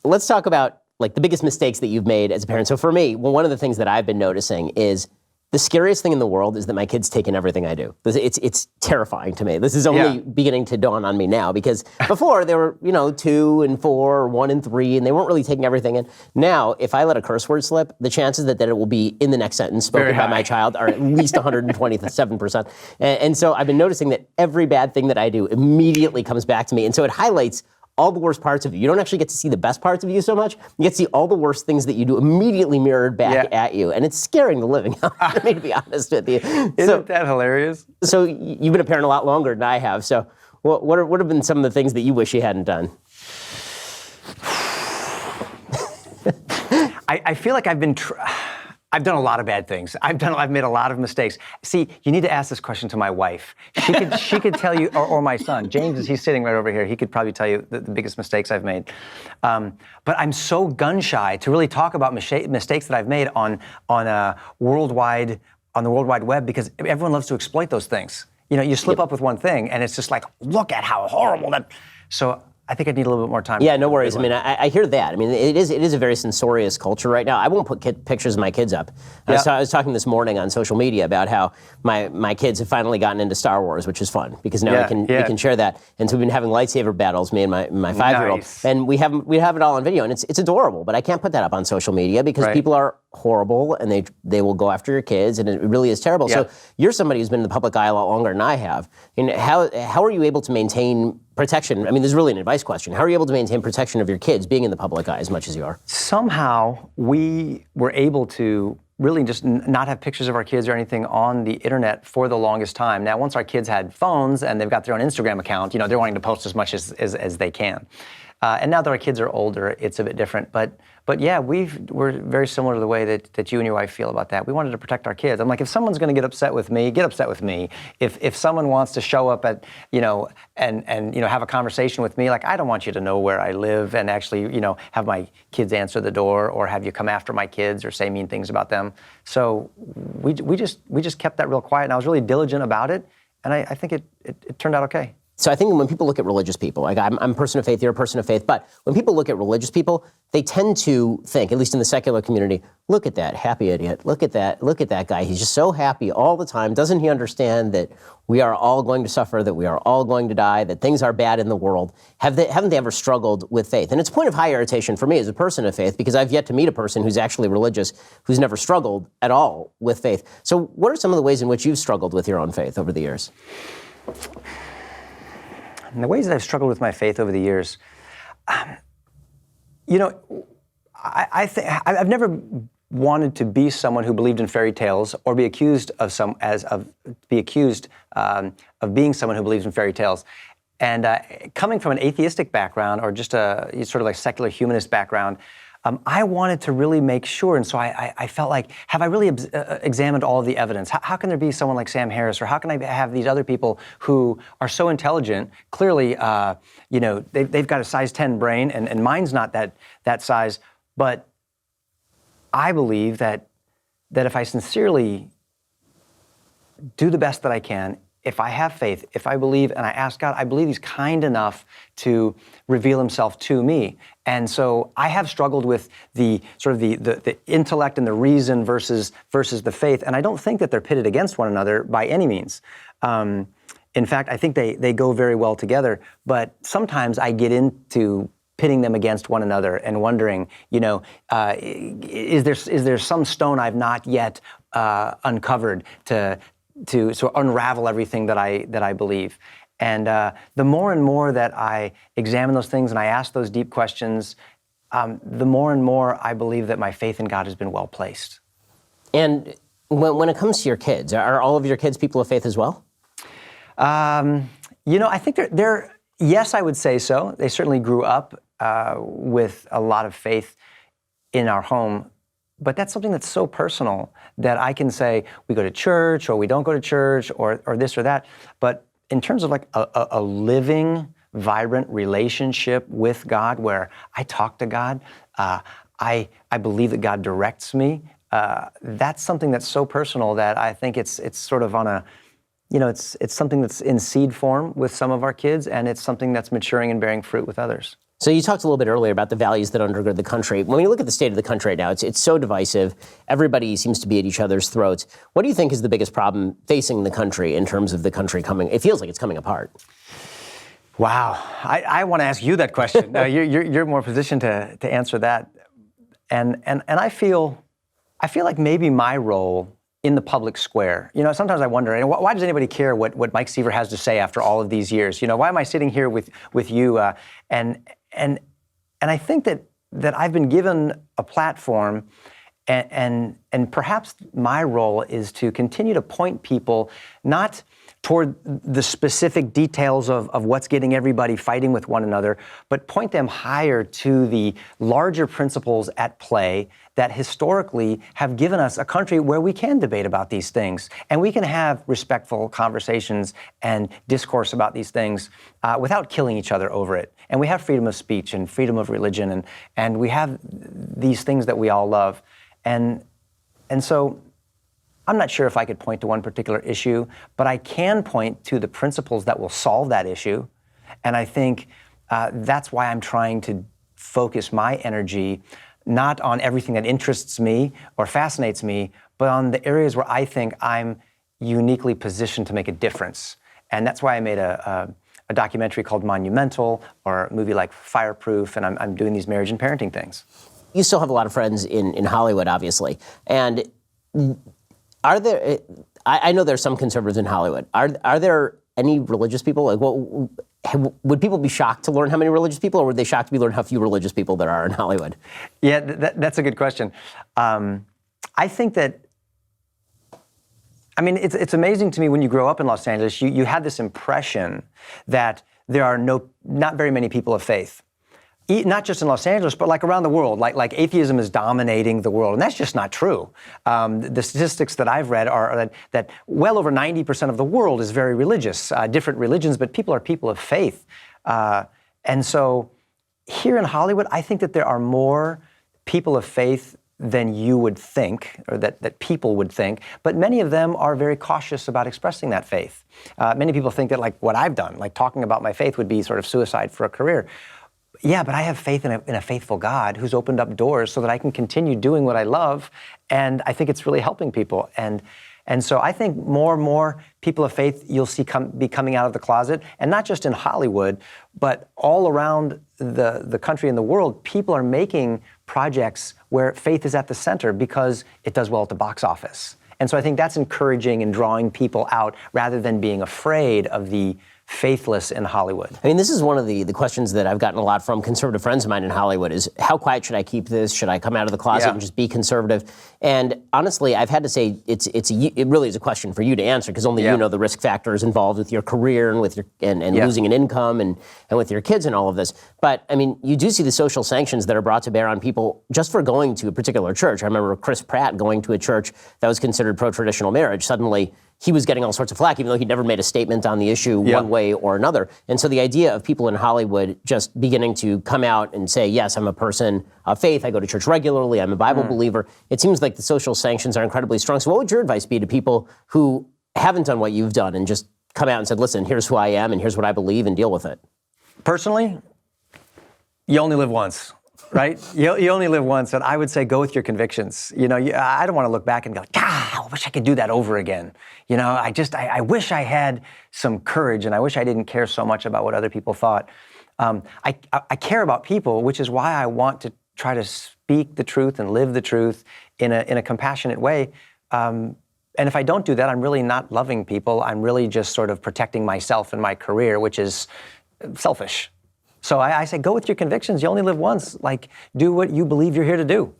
Let's talk about the biggest mistakes that you've made as a parent. So for me, one of the things that I've been noticing is the scariest thing in the world is that my kids take in everything I do. It's terrifying to me. This is only beginning to dawn on me now, because before they were, 2 and 4, 1 and 3, and they weren't really taking everything in. Now, if I let a curse word slip, the chances that it will be in the next sentence spoken by my child are at least 127%. And so I've been noticing that every bad thing that I do immediately comes back to me. And so it highlights all the worst parts of you. You don't actually get to see the best parts of you so much. You get to see all the worst things that you do immediately mirrored back at you. And it's scaring the living out of me, to be honest with you. Isn't that hilarious? So you've been a parent a lot longer than I have. So what have been some of the things that you wish you hadn't done? I feel like I've done a lot of bad things. I've made a lot of mistakes. See, you need to ask this question to my wife. She could tell you, or my son, James, he's sitting right over here. He could probably tell you the biggest mistakes I've made. But I'm so gun shy to really talk about mistakes that I've made on the World Wide Web, because everyone loves to exploit those things. You know, you slip up with one thing, and it's just like, look at how horrible that. So I think I need a little bit more time. Yeah, no worries. I mean, I hear that. I mean, it is a very censorious culture right now. I won't put pictures of my kids up. I was talking this morning on social media about how my kids have finally gotten into Star Wars, which is fun because now we can share that. And so we've been having lightsaber battles, me and my 5-year-old, and we have it all on video, and it's adorable. But I can't put that up on social media because people are horrible, and they will go after your kids, and it really is terrible. So you're somebody who's been in the public eye a lot longer than I have. And how are you able to maintain protection? I mean, this is really an advice question. How are you able to maintain protection of your kids being in the public eye as much as you are? Somehow we were able to really just not have pictures of our kids or anything on the internet for the longest time. Now, once our kids had phones and they've got their own Instagram account, you know, they're wanting to post as much as they can. And now that our kids are older, it's a bit different. But yeah, we're very similar to the way that you and your wife feel about that. We wanted to protect our kids. I'm like, if someone's going to get upset with me, get upset with me. If someone wants to show up at, you know, and you know, have a conversation with me, like, I don't want you to know where I live and actually, you know, have my kids answer the door or have you come after my kids or say mean things about them. So we just kept that real quiet, and I was really diligent about it, and I think it turned out okay. So I think when people look at religious people, like I'm a person of faith, you're a person of faith, but when people look at religious people, they tend to think, at least in the secular community, look at that happy idiot, look at that guy, he's just so happy all the time. Doesn't he understand that we are all going to suffer, that we are all going to die, that things are bad in the world? Haven't they ever struggled with faith? And it's a point of high irritation for me as a person of faith, because I've yet to meet a person who's actually religious, who's never struggled at all with faith. So what are some of the ways in which you've struggled with your own faith over the years? And the ways that I've struggled with my faith over the years, you know, I've never wanted to be someone who believed in fairy tales or be accused of being someone who believes in fairy tales. And coming from an atheistic background or just a sort of like secular humanist background, I wanted to really make sure, and so I felt like, have I really examined all of the evidence? How can there be someone like Sam Harris, or how can I have these other people who are so intelligent? Clearly, you know, they've got a size 10 brain, and mine's not that size. But I believe that if I sincerely do the best that I can, if I have faith, if I believe and I ask God, I believe He's kind enough to reveal Himself to me. And so I have struggled with the sort of the intellect and the reason versus the faith. And I don't think that they're pitted against one another by any means. In fact, I think they go very well together. But sometimes I get into pitting them against one another and wondering, you know, is there some stone I've not yet uncovered to unravel everything that I believe. And the more and more that I examine those things and I ask those deep questions, the more and more I believe that my faith in God has been well placed. And when it comes to your kids, are all of your kids people of faith as well? You know, I think they're yes, I would say so. They certainly grew up with a lot of faith in our home. But that's something that's so personal that I can say we go to church or we don't go to church or this or that. But in terms of like a living, vibrant relationship with God where I talk to God, I believe that God directs me, that's something that's so personal that I think it's sort of on a, you know, it's something that's in seed form with some of our kids, and it's something that's maturing and bearing fruit with others. So you talked a little bit earlier about the values that undergird the country. When you look at the state of the country right now, it's so divisive. Everybody seems to be at each other's throats. What do you think is the biggest problem facing the country in terms of the country coming? It feels like it's coming apart. Wow, I want to ask you that question. Now, you're more positioned to answer that, and I feel like maybe my role in the public square. Sometimes I wonder, why does anybody care what Mike Seaver has to say after all of these years? Why am I sitting here with you? And I think that I've been given a platform, and perhaps my role is to continue to point people not toward the specific details of what's getting everybody fighting with one another, but point them higher to the larger principles at play that historically have given us a country where we can debate about these things, and we can have respectful conversations and discourse about these things without killing each other over it. And we have freedom of speech and freedom of religion, and we have these things that we all love. And so I'm not sure if I could point to one particular issue, but I can point to the principles that will solve that issue. And I think that's why I'm trying to focus my energy not on everything that interests me or fascinates me, but on the areas where I think I'm uniquely positioned to make a difference. And that's why I made a documentary called Monumental, or a movie like Fireproof, and I'm doing these marriage and parenting things. You still have a lot of friends in Hollywood, obviously. And are there, I know there's some conservatives in Hollywood. Are there any religious people? Would people be shocked to learn how many religious people, or would they shocked to learn how few religious people there are in Hollywood? Yeah, that's a good question. I think that, it's amazing to me when you grow up in Los Angeles, you have this impression that there are not very many people of faith. Not just in Los Angeles, but like around the world, like atheism is dominating the world, and that's just not true. The statistics that I've read are that well over 90% of the world is very religious, different religions, but people are people of faith. And so here in Hollywood, I think that there are more people of faith than you would think, or that people would think, but many of them are very cautious about expressing that faith. Many people think that like what I've done, like talking about my faith would be sort of suicide for a career. Yeah, but I have faith in a faithful God who's opened up doors so that I can continue doing what I love, and I think it's really helping people. And so I think more and more people of faith you'll see be coming out of the closet, and not just in Hollywood, but all around the country and the world. People are making projects where faith is at the center because it does well at the box office. And so I think that's encouraging and drawing people out rather than being afraid of the faithless in Hollywood. This is one of the questions that I've gotten a lot from conservative friends of mine in Hollywood is, how quiet should I keep this? Should I come out of the closet and just be conservative? And honestly, I've had to say it really is a question for you to answer, because only you know the risk factors involved with your career and with your and losing an income and with your kids and all of this. But you do see the social sanctions that are brought to bear on people just for going to a particular church. I remember Chris Pratt going to a church that was considered pro-traditional marriage. Suddenly, he was getting all sorts of flack, even though he'd never made a statement on the issue one way or another. And so the idea of people in Hollywood just beginning to come out and say, yes, I'm a person of faith, I go to church regularly, I'm a Bible believer, it seems like the social sanctions are incredibly strong. So what would your advice be to people who haven't done what you've done and just come out and said, listen, here's who I am and here's what I believe, and deal with it? Personally, you only live once. Right? You only live once, and I would say go with your convictions. I don't want to look back and go, I wish I could do that over again. I wish I had some courage, and I wish I didn't care so much about what other people thought. I care about people, which is why I want to try to speak the truth and live the truth in a compassionate way. And if I don't do that, I'm really not loving people. I'm really just sort of protecting myself and my career, which is selfish. So I say, go with your convictions. You only live once. Do what you believe you're here to do.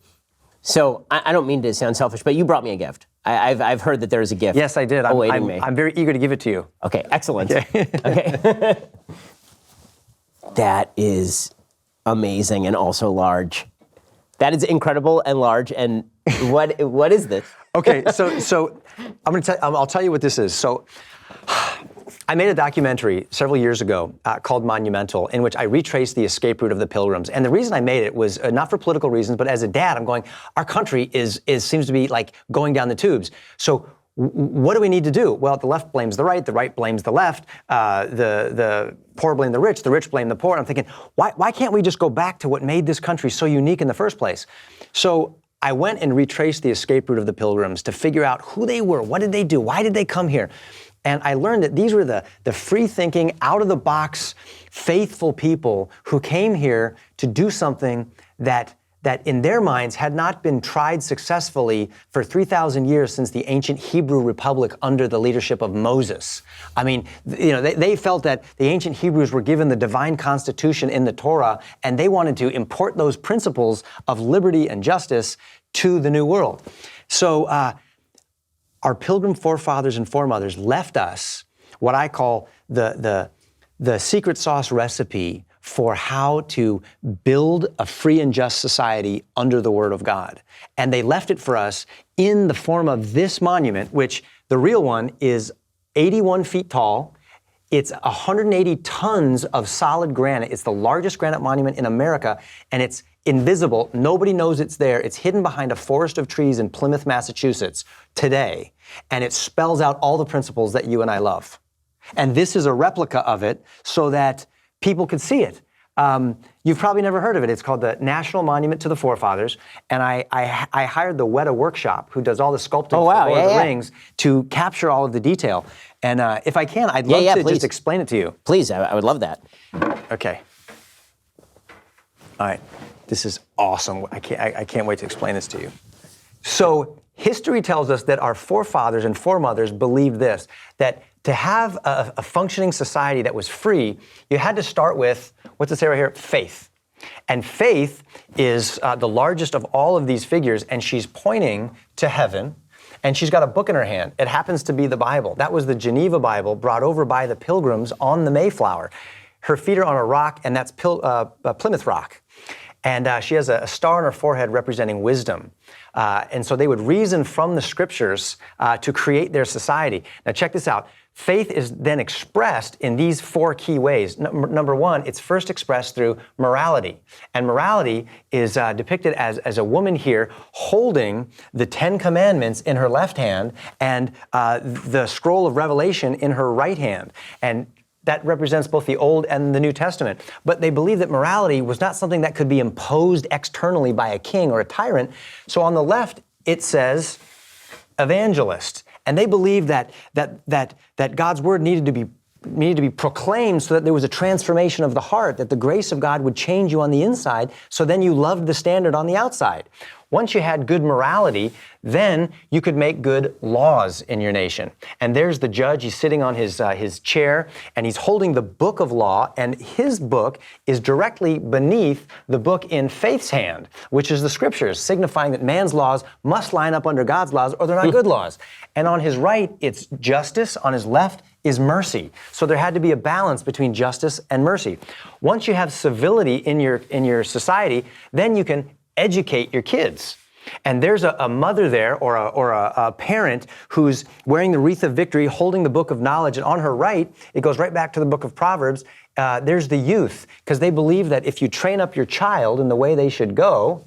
So I don't mean to sound selfish, but you brought me a gift. I've heard that there is a gift. Yes, I did. Awaiting me. I'm very eager to give it to you. Okay, excellent. Okay. That is amazing and also large. That is incredible and large. And what is this? Okay, so I'll tell you what this is. So I made a documentary several years ago called Monumental, in which I retraced the escape route of the Pilgrims. And the reason I made it was not for political reasons, but as a dad, I'm going, our country seems to be like going down the tubes. So what do we need to do? Well, the left blames the right blames the left, the poor blame the rich blame the poor. I'm thinking, why can't we just go back to what made this country so unique in the first place? So I went and retraced the escape route of the Pilgrims to figure out who they were, what did they do, why did they come here? And I learned that these were the free-thinking, out-of-the-box, faithful people who came here to do something that that in their minds had not been tried successfully for 3,000 years since the ancient Hebrew Republic under the leadership of Moses. I mean, they felt that the ancient Hebrews were given the divine constitution in the Torah, and they wanted to import those principles of liberty and justice to the New World. So our pilgrim forefathers and foremothers left us what I call the secret sauce recipe for how to build a free and just society under the Word of God. And they left it for us in the form of this monument, which the real one is 81 feet tall. It's 180 tons of solid granite. It's the largest granite monument in America, and it's invisible. Nobody knows it's there. It's hidden behind a forest of trees in Plymouth, Massachusetts today, and it spells out all the principles that you and I love. And this is a replica of it so that people could see it. You've probably never heard of it. It's called the National Monument to the Forefathers, and I hired the Weta Workshop, who does all the sculpting for Lord of the Rings, to capture all of the detail. And if I can, I'd love to just explain it to you. Please, I would love that. Okay. All right. This is awesome. I can't wait to explain this to you. So history tells us that our forefathers and foremothers believed this, that to have a functioning society that was free, you had to start with, what's it say right here? Faith. And faith is the largest of all of these figures, and she's pointing to heaven, and she's got a book in her hand. It happens to be the Bible. That was the Geneva Bible brought over by the Pilgrims on the Mayflower. Her feet are on a rock, and that's Plymouth Rock. And she has a star on her forehead representing wisdom. And so they would reason from the scriptures to create their society. Now check this out. Faith is then expressed in these four key ways. Number one, it's first expressed through morality. And morality is depicted as a woman here holding the 10 Commandments in her left hand and the scroll of Revelation in her right hand. And that represents both the Old and the New Testament. But they believed that morality was not something that could be imposed externally by a king or a tyrant. So on the left, it says evangelist. And they believed that God's word needed to be proclaimed so that there was a transformation of the heart, that the grace of God would change you on the inside, so then you loved the standard on the outside. Once you had good morality, then you could make good laws in your nation. And there's the judge. He's sitting on his chair, and he's holding the book of law, and his book is directly beneath the book in faith's hand, which is the scriptures, signifying that man's laws must line up under God's laws, or they're not good laws. And on his right, it's justice. On his left is mercy. So there had to be a balance between justice and mercy. Once you have civility in your society, then you can educate your kids. And there's a mother there or a parent who's wearing the wreath of victory, holding the book of knowledge. And on her right, it goes right back to the book of Proverbs. There's the youth, because they believe that if you train up your child in the way they should go,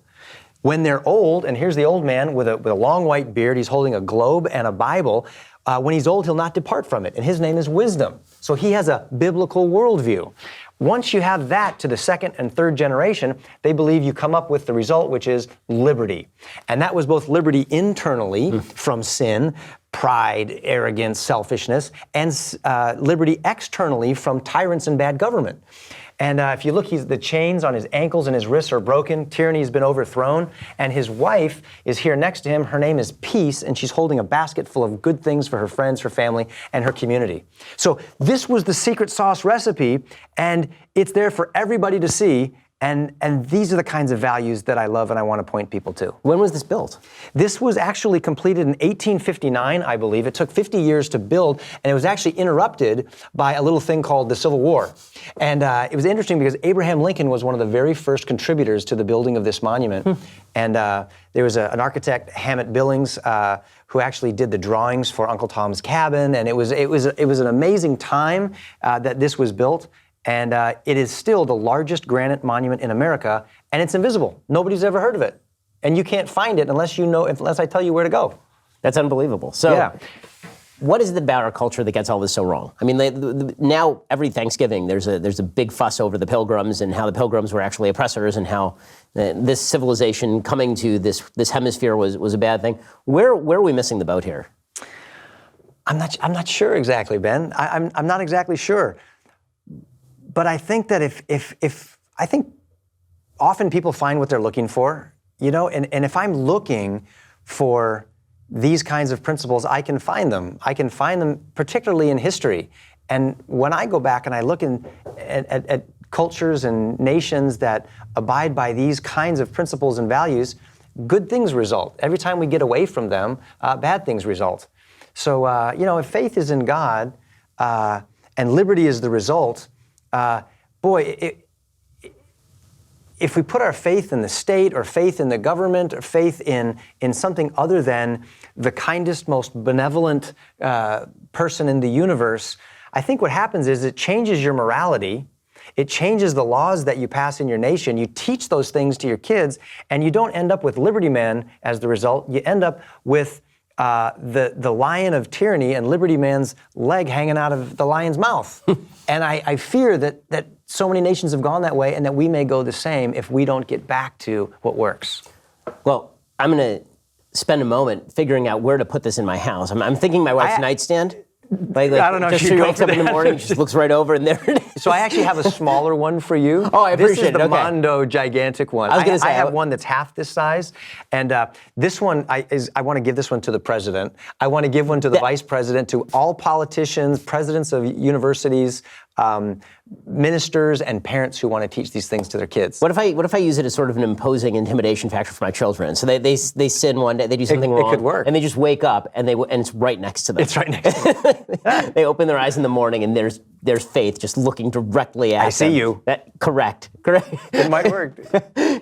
when they're old, and here's the old man with a long white beard, he's holding a globe and a Bible. When he's old, he'll not depart from it. And his name is wisdom. So he has a biblical worldview. Once you have that to the second and third generation, they believe you come up with the result, which is liberty. And that was both liberty internally from sin, pride, arrogance, selfishness, and liberty externally from tyrants and bad government. And if you look, the chains on his ankles and his wrists are broken. Tyranny has been overthrown. And his wife is here next to him. Her name is Peace, and she's holding a basket full of good things for her friends, her family, and her community. So this was the secret sauce recipe, and it's there for everybody to see. And these are the kinds of values that I love and I want to point people to. When was this built? This was actually completed in 1859, I believe. It took 50 years to build, and it was actually interrupted by a little thing called the Civil War. And it was interesting because Abraham Lincoln was one of the very first contributors to the building of this monument. And there was an architect, Hammett Billings, who actually did the drawings for Uncle Tom's Cabin. And it was an amazing time that this was built. And it is still the largest granite monument in America, and it's invisible. Nobody's ever heard of it. And you can't find it unless I tell you where to go. That's unbelievable. So, yeah. What is it about our culture that gets all this so wrong? I mean, now every Thanksgiving there's a big fuss over the Pilgrims and how the Pilgrims were actually oppressors and how this civilization coming to this hemisphere was a bad thing. Where are we missing the boat here? I'm not sure exactly, Ben. I'm not exactly sure. But I think that if often people find what they're looking for, and if I'm looking for these kinds of principles, I can find them. I can find them particularly in history. And when I go back and I look at cultures and nations that abide by these kinds of principles and values, good things result. Every time we get away from them, bad things result. So, if faith is in God and liberty is the result, if we put our faith in the state or faith in the government or faith in something other than the kindest, most benevolent person in the universe, I think what happens is it changes your morality. It changes the laws that you pass in your nation. You teach those things to your kids, and you don't end up with Liberty Man as the result. You end up with the lion of tyranny and Liberty Man's leg hanging out of the lion's mouth. And I fear that so many nations have gone that way, and that we may go the same if we don't get back to what works. Well, I'm going to spend a moment figuring out where to put this in my house. I'm thinking my wife's nightstand. Like, I don't know. Just she wakes up in the morning, she just looks right over, and there it is. So I actually have a smaller one for you. Oh, I appreciate This is the it. Okay. Mondo gigantic one. I have one that's half this size, and this one I want to give this one to the president. I want to give one to the vice president, to all politicians, presidents of universities, ministers, and parents who want to teach these things to their kids. What if I use it as sort of an imposing intimidation factor for my children? So they sin one day, they do something wrong, it could work. and they just wake up and it's right next to them. It's right next to them. They open their eyes in the morning and there's Faith just looking directly at them. I see you. Correct. It might work.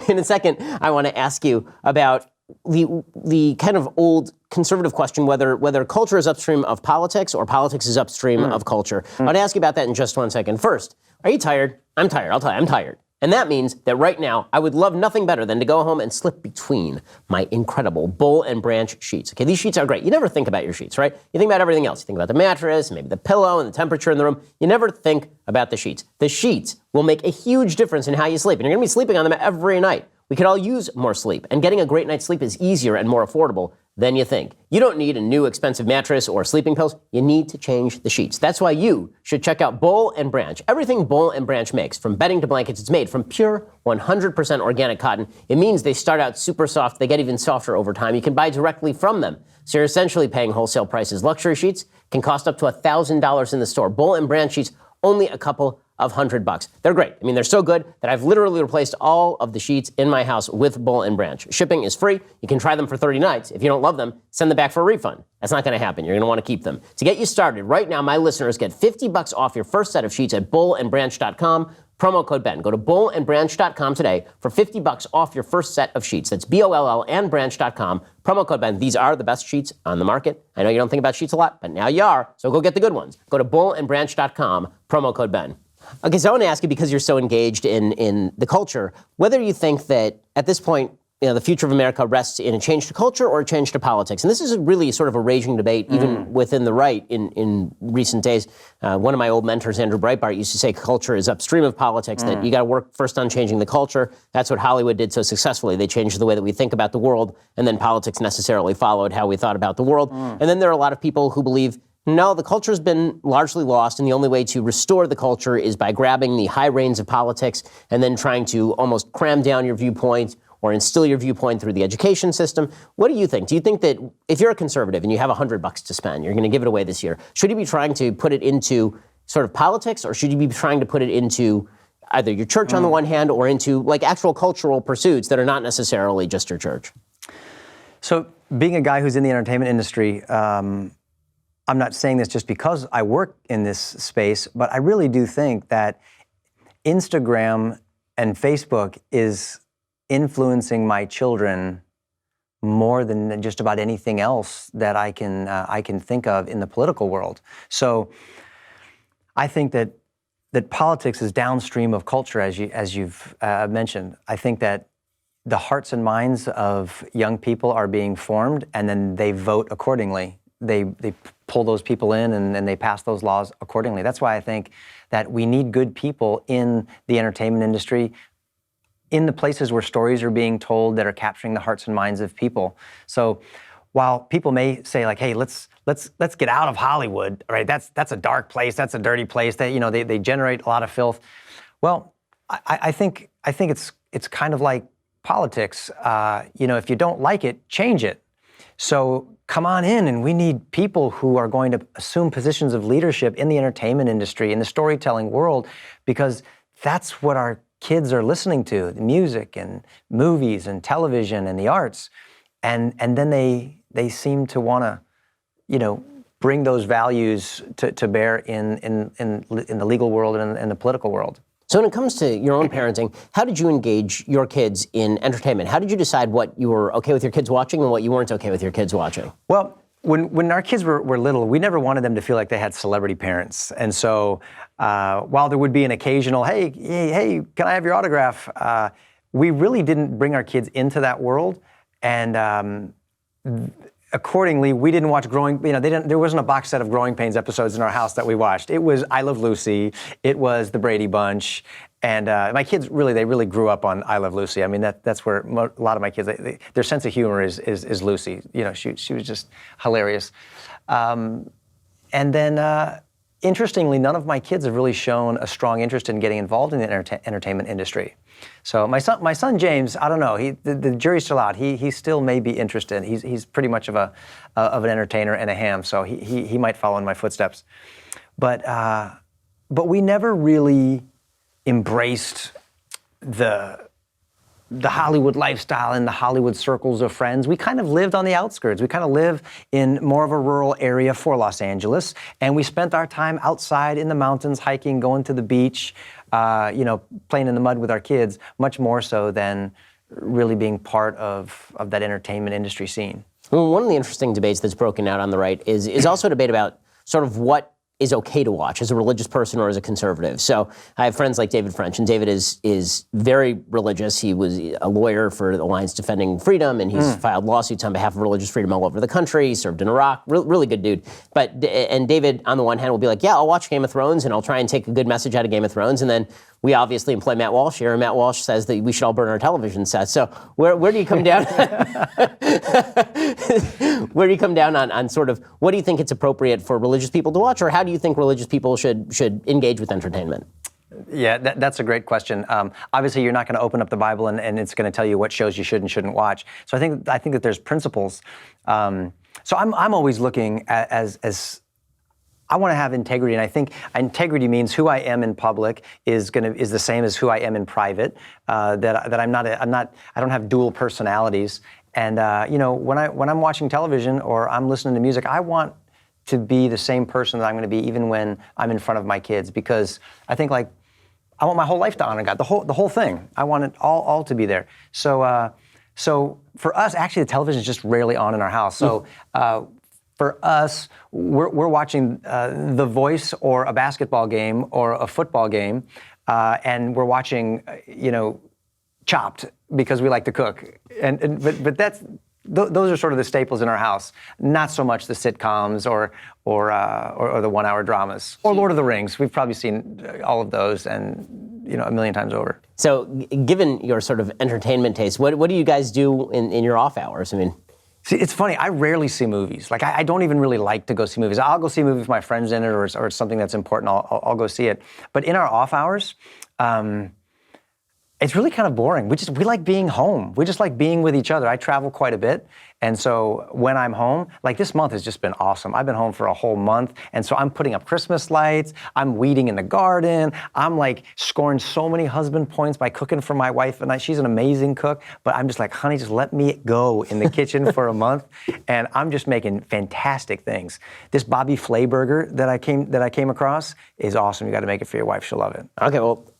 In a second, I want to ask you about the kind of old conservative question whether culture is upstream of politics or politics is upstream of culture. I want to ask you about that in just 1 second. First, are you tired? I'm tired. I'll tell you, I'm tired. And that means that right now, I would love nothing better than to go home and slip between my incredible Boll and Branch sheets. Okay, these sheets are great. You never think about your sheets, right? You think about everything else. You think about the mattress, maybe the pillow, and the temperature in the room. You never think about the sheets. The sheets will make a huge difference in how you sleep, and you're going to be sleeping on them every night. We could all use more sleep, and getting a great night's sleep is easier and more affordable than you think. You don't need a new expensive mattress or sleeping pills. You need to change the sheets. That's why you should check out Boll and Branch. Everything Boll and Branch makes, from bedding to blankets, it's made from pure 100% organic cotton. It means they start out super soft. They get even softer over time. You can buy directly from them. So you're essentially paying wholesale prices. Luxury sheets can cost up to $1,000 in the store. Boll and Branch sheets, only a couple of $100. They're great. I mean, they're so good that I've literally replaced all of the sheets in my house with Boll and Branch. Shipping is free. You can try them for 30 nights. If you don't love them, send them back for a refund. That's not going to happen. You're going to want to keep them. To get you started, right now, my listeners get $50 off your first set of sheets at bollandbranch.com. Promo code Ben. Go to bollandbranch.com today for $50 off your first set of sheets. That's BOLL and branch.com. Promo code Ben. These are the best sheets on the market. I know you don't think about sheets a lot, but now you are. So go get the good ones. Go to bollandbranch.com. Promo code Ben. Okay, so I want to ask you, because you're so engaged in the culture, whether you think that at this point, the future of America rests in a change to culture or a change to politics. And this is really sort of a raging debate, even within the right in recent days. One of my old mentors, Andrew Breitbart, used to say culture is upstream of politics, that you got to work first on changing the culture. That's what Hollywood did so successfully. They changed the way that we think about the world, and then politics necessarily followed how we thought about the world. And then there are a lot of people who believe, no, the culture's been largely lost, and the only way to restore the culture is by grabbing the high reins of politics and then trying to almost cram down your viewpoint or instill your viewpoint through the education system. What do you think? Do you think that if you're a conservative and you have $100 to spend, you're going to give it away this year, should you be trying to put it into sort of politics, or should you be trying to put it into either your church on the one hand or into like actual cultural pursuits that are not necessarily just your church? So being a guy who's in the entertainment industry, I'm not saying this just because I work in this space, but I really do think that Instagram and Facebook is influencing my children more than just about anything else that I can think of in the political world. So I think that politics is downstream of culture, as you've mentioned. I think that the hearts and minds of young people are being formed, and then they vote accordingly. They pull those people in and they pass those laws accordingly. That's why I think that we need good people in the entertainment industry, in the places where stories are being told that are capturing the hearts and minds of people. So while people may say like, hey, let's get out of Hollywood, right? That's a dark place, that's a dirty place, that they generate a lot of filth. Well, I think it's it's kind of like politics. If you don't like it, change it. So come on in, and we need people who are going to assume positions of leadership in the entertainment industry, in the storytelling world, because that's what our kids are listening to, the music and movies and television and the arts. And then they seem to want to, bring those values to bear in the legal world and in the political world. So when it comes to your own parenting, how did you engage your kids in entertainment? How did you decide what you were okay with your kids watching and what you weren't okay with your kids watching? Well, when our kids were little, we never wanted them to feel like they had celebrity parents. And so while there would be an occasional, hey, can I have your autograph? We really didn't bring our kids into that world. And accordingly, we didn't watch there wasn't a box set of Growing Pains episodes in our house that we watched. It was I Love Lucy, it was The Brady Bunch, and my kids they really grew up on I Love Lucy. I mean, that's where a lot of my kids, their sense of humor is Lucy. She was just hilarious. And then, interestingly, none of my kids have really shown a strong interest in getting involved in the entertainment industry. So my son James, I don't know. The jury's still out. He still may be interested. He's pretty much of an entertainer and a ham. So he might follow in my footsteps. But we never really embraced the Hollywood lifestyle and the Hollywood circles of friends. We kind of lived on the outskirts. We kind of live in more of a rural area for Los Angeles, and we spent our time outside in the mountains, hiking, going to the beach, playing in the mud with our kids, much more so than really being part of that entertainment industry scene. Well, one of the interesting debates that's broken out on the right is also a debate about sort of what is okay to watch as a religious person or as a conservative. So I have friends like David French, and David is very religious. He was a lawyer for the Alliance Defending Freedom, and he's filed lawsuits on behalf of religious freedom all over the country. He served in Iraq. Really good dude. And David, on the one hand, will be like, yeah, I'll watch Game of Thrones, and I'll try and take a good message out of Game of Thrones. And then we obviously employ Matt Walsh here, and Matt Walsh says that we should all burn our television sets. So where do you come down? Where do you come down on sort of what do you think it's appropriate for religious people to watch, or how do you think religious people should engage with entertainment? Yeah, that's a great question. Obviously, you're not going to open up the Bible and it's going to tell you what shows you should and shouldn't watch. So I think that there's principles. So I'm always looking at as I want to have integrity, and I think integrity means who I am in public is the same as who I am in private. That I don't have dual personalities. And when I'm watching television or I'm listening to music, I want to be the same person that I'm going to be even when I'm in front of my kids, because I think I want my whole life to honor God, the whole thing. I want it all to be there. So for us, actually, the television is just rarely on in our house. So. For us, we're watching The Voice or a basketball game or a football game, and we're watching, Chopped because we like to cook. But those are sort of the staples in our house. Not so much the sitcoms or the one-hour dramas or Lord of the Rings. We've probably seen all of those and a million times over. So, given your sort of entertainment taste, what do you guys do in your off hours? I mean. See, it's funny. I rarely see movies. I don't even really like to go see movies. I'll go see a movie with my friends in it, or it's something that's important. I'll go see it. But in our off hours, it's really kind of boring. We like being home. We just like being with each other. I travel quite a bit. And so when I'm home, this month has just been awesome. I've been home for a whole month. And so I'm putting up Christmas lights. I'm weeding in the garden. I'm scoring so many husband points by cooking for my wife. And she's an amazing cook. But I'm just like, honey, just let me go in the kitchen for a month. And I'm just making fantastic things. This Bobby Flay burger that I came across is awesome. You got to make it for your wife. She'll love it. Okay, well,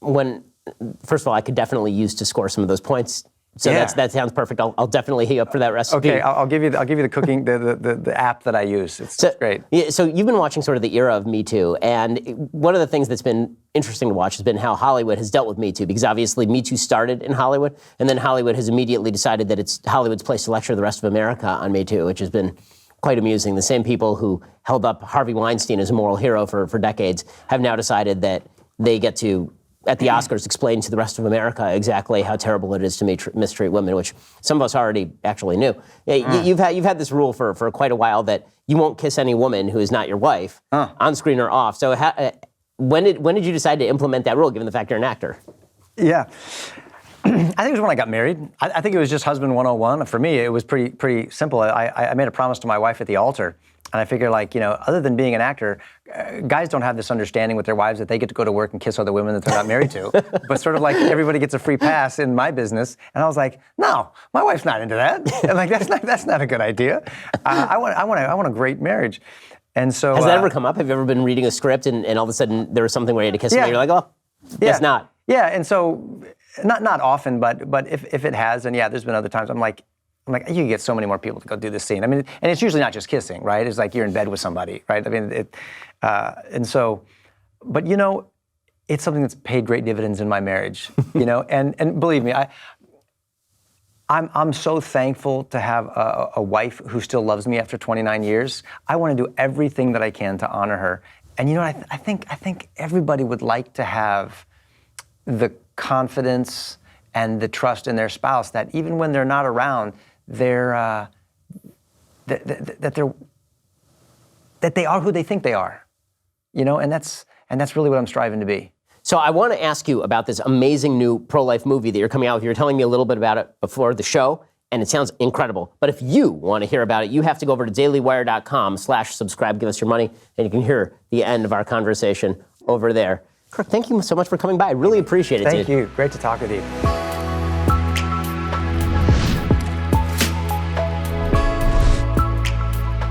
first of all, I could definitely use to score some of those points. So yeah. That sounds perfect. I'll definitely hit you up for that recipe. Okay, I'll give you the cooking the app that I use. It's great. Yeah, so you've been watching sort of the era of Me Too, and one of the things that's been interesting to watch has been how Hollywood has dealt with Me Too, because obviously Me Too started in Hollywood, and then Hollywood has immediately decided that it's Hollywood's place to lecture the rest of America on Me Too, which has been quite amusing. The same people who held up Harvey Weinstein as a moral hero for decades have now decided that they get to, at the Oscars, explain to the rest of America exactly how terrible it is to mistreat women, which some of us already actually knew. You've had this rule for quite a while that you won't kiss any woman who is not your wife, on screen or off. So when did you decide to implement that rule, given the fact you're an actor? Yeah. think it was when I got married. I think it was just husband 101. For me, it was pretty simple. I made a promise to my wife at the altar. And I figure, like, other than being an actor, guys don't have this understanding with their wives that they get to go to work and kiss other women that they're not married to. But sort of like everybody gets a free pass in my business. And I was like, no, my wife's not into that. And like, that's not a good idea. I want a great marriage. And so has that ever come up? Have you ever been reading a script and all of a sudden there was something where you had to kiss somebody? You're like, oh, guess not. Yeah, and so not often, but if it has, and yeah, there's been other times I'm like, you can get so many more people to go do this scene. I mean, and it's usually not just kissing, right? It's like you're in bed with somebody, right? I mean, and so, but it's something that's paid great dividends in my marriage, and believe me, I'm so thankful to have a wife who still loves me after 29 years. I want to do everything that I can to honor her. And I think everybody would like to have the confidence and the trust in their spouse that even when they're not around, that they are who they think they are, and that's really what I'm striving to be. So I want to ask you about this amazing new pro-life movie that you're coming out with. You were telling me a little bit about it before the show, and it sounds incredible. But if you want to hear about it, you have to go over to dailywire.com/subscribe, give us your money, and you can hear the end of our conversation over there. Kirk, thank you so much for coming by. I really appreciate it, dude. Thank you. Great to talk with you.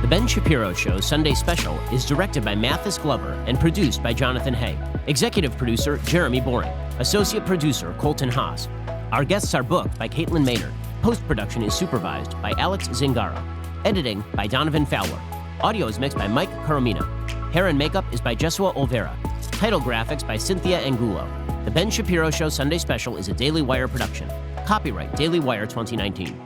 The Ben Shapiro Show Sunday Special is directed by Mathis Glover and produced by Jonathan Hay. Executive producer, Jeremy Boring. Associate producer, Colton Haas. Our guests are booked by Caitlin Maynard. Post-production is supervised by Alex Zingaro. Editing by Donovan Fowler. Audio is mixed by Mike Coromina. Hair and makeup is by Jesua Olvera. Title graphics by Cynthia Angulo. The Ben Shapiro Show Sunday Special is a Daily Wire production. Copyright Daily Wire 2019.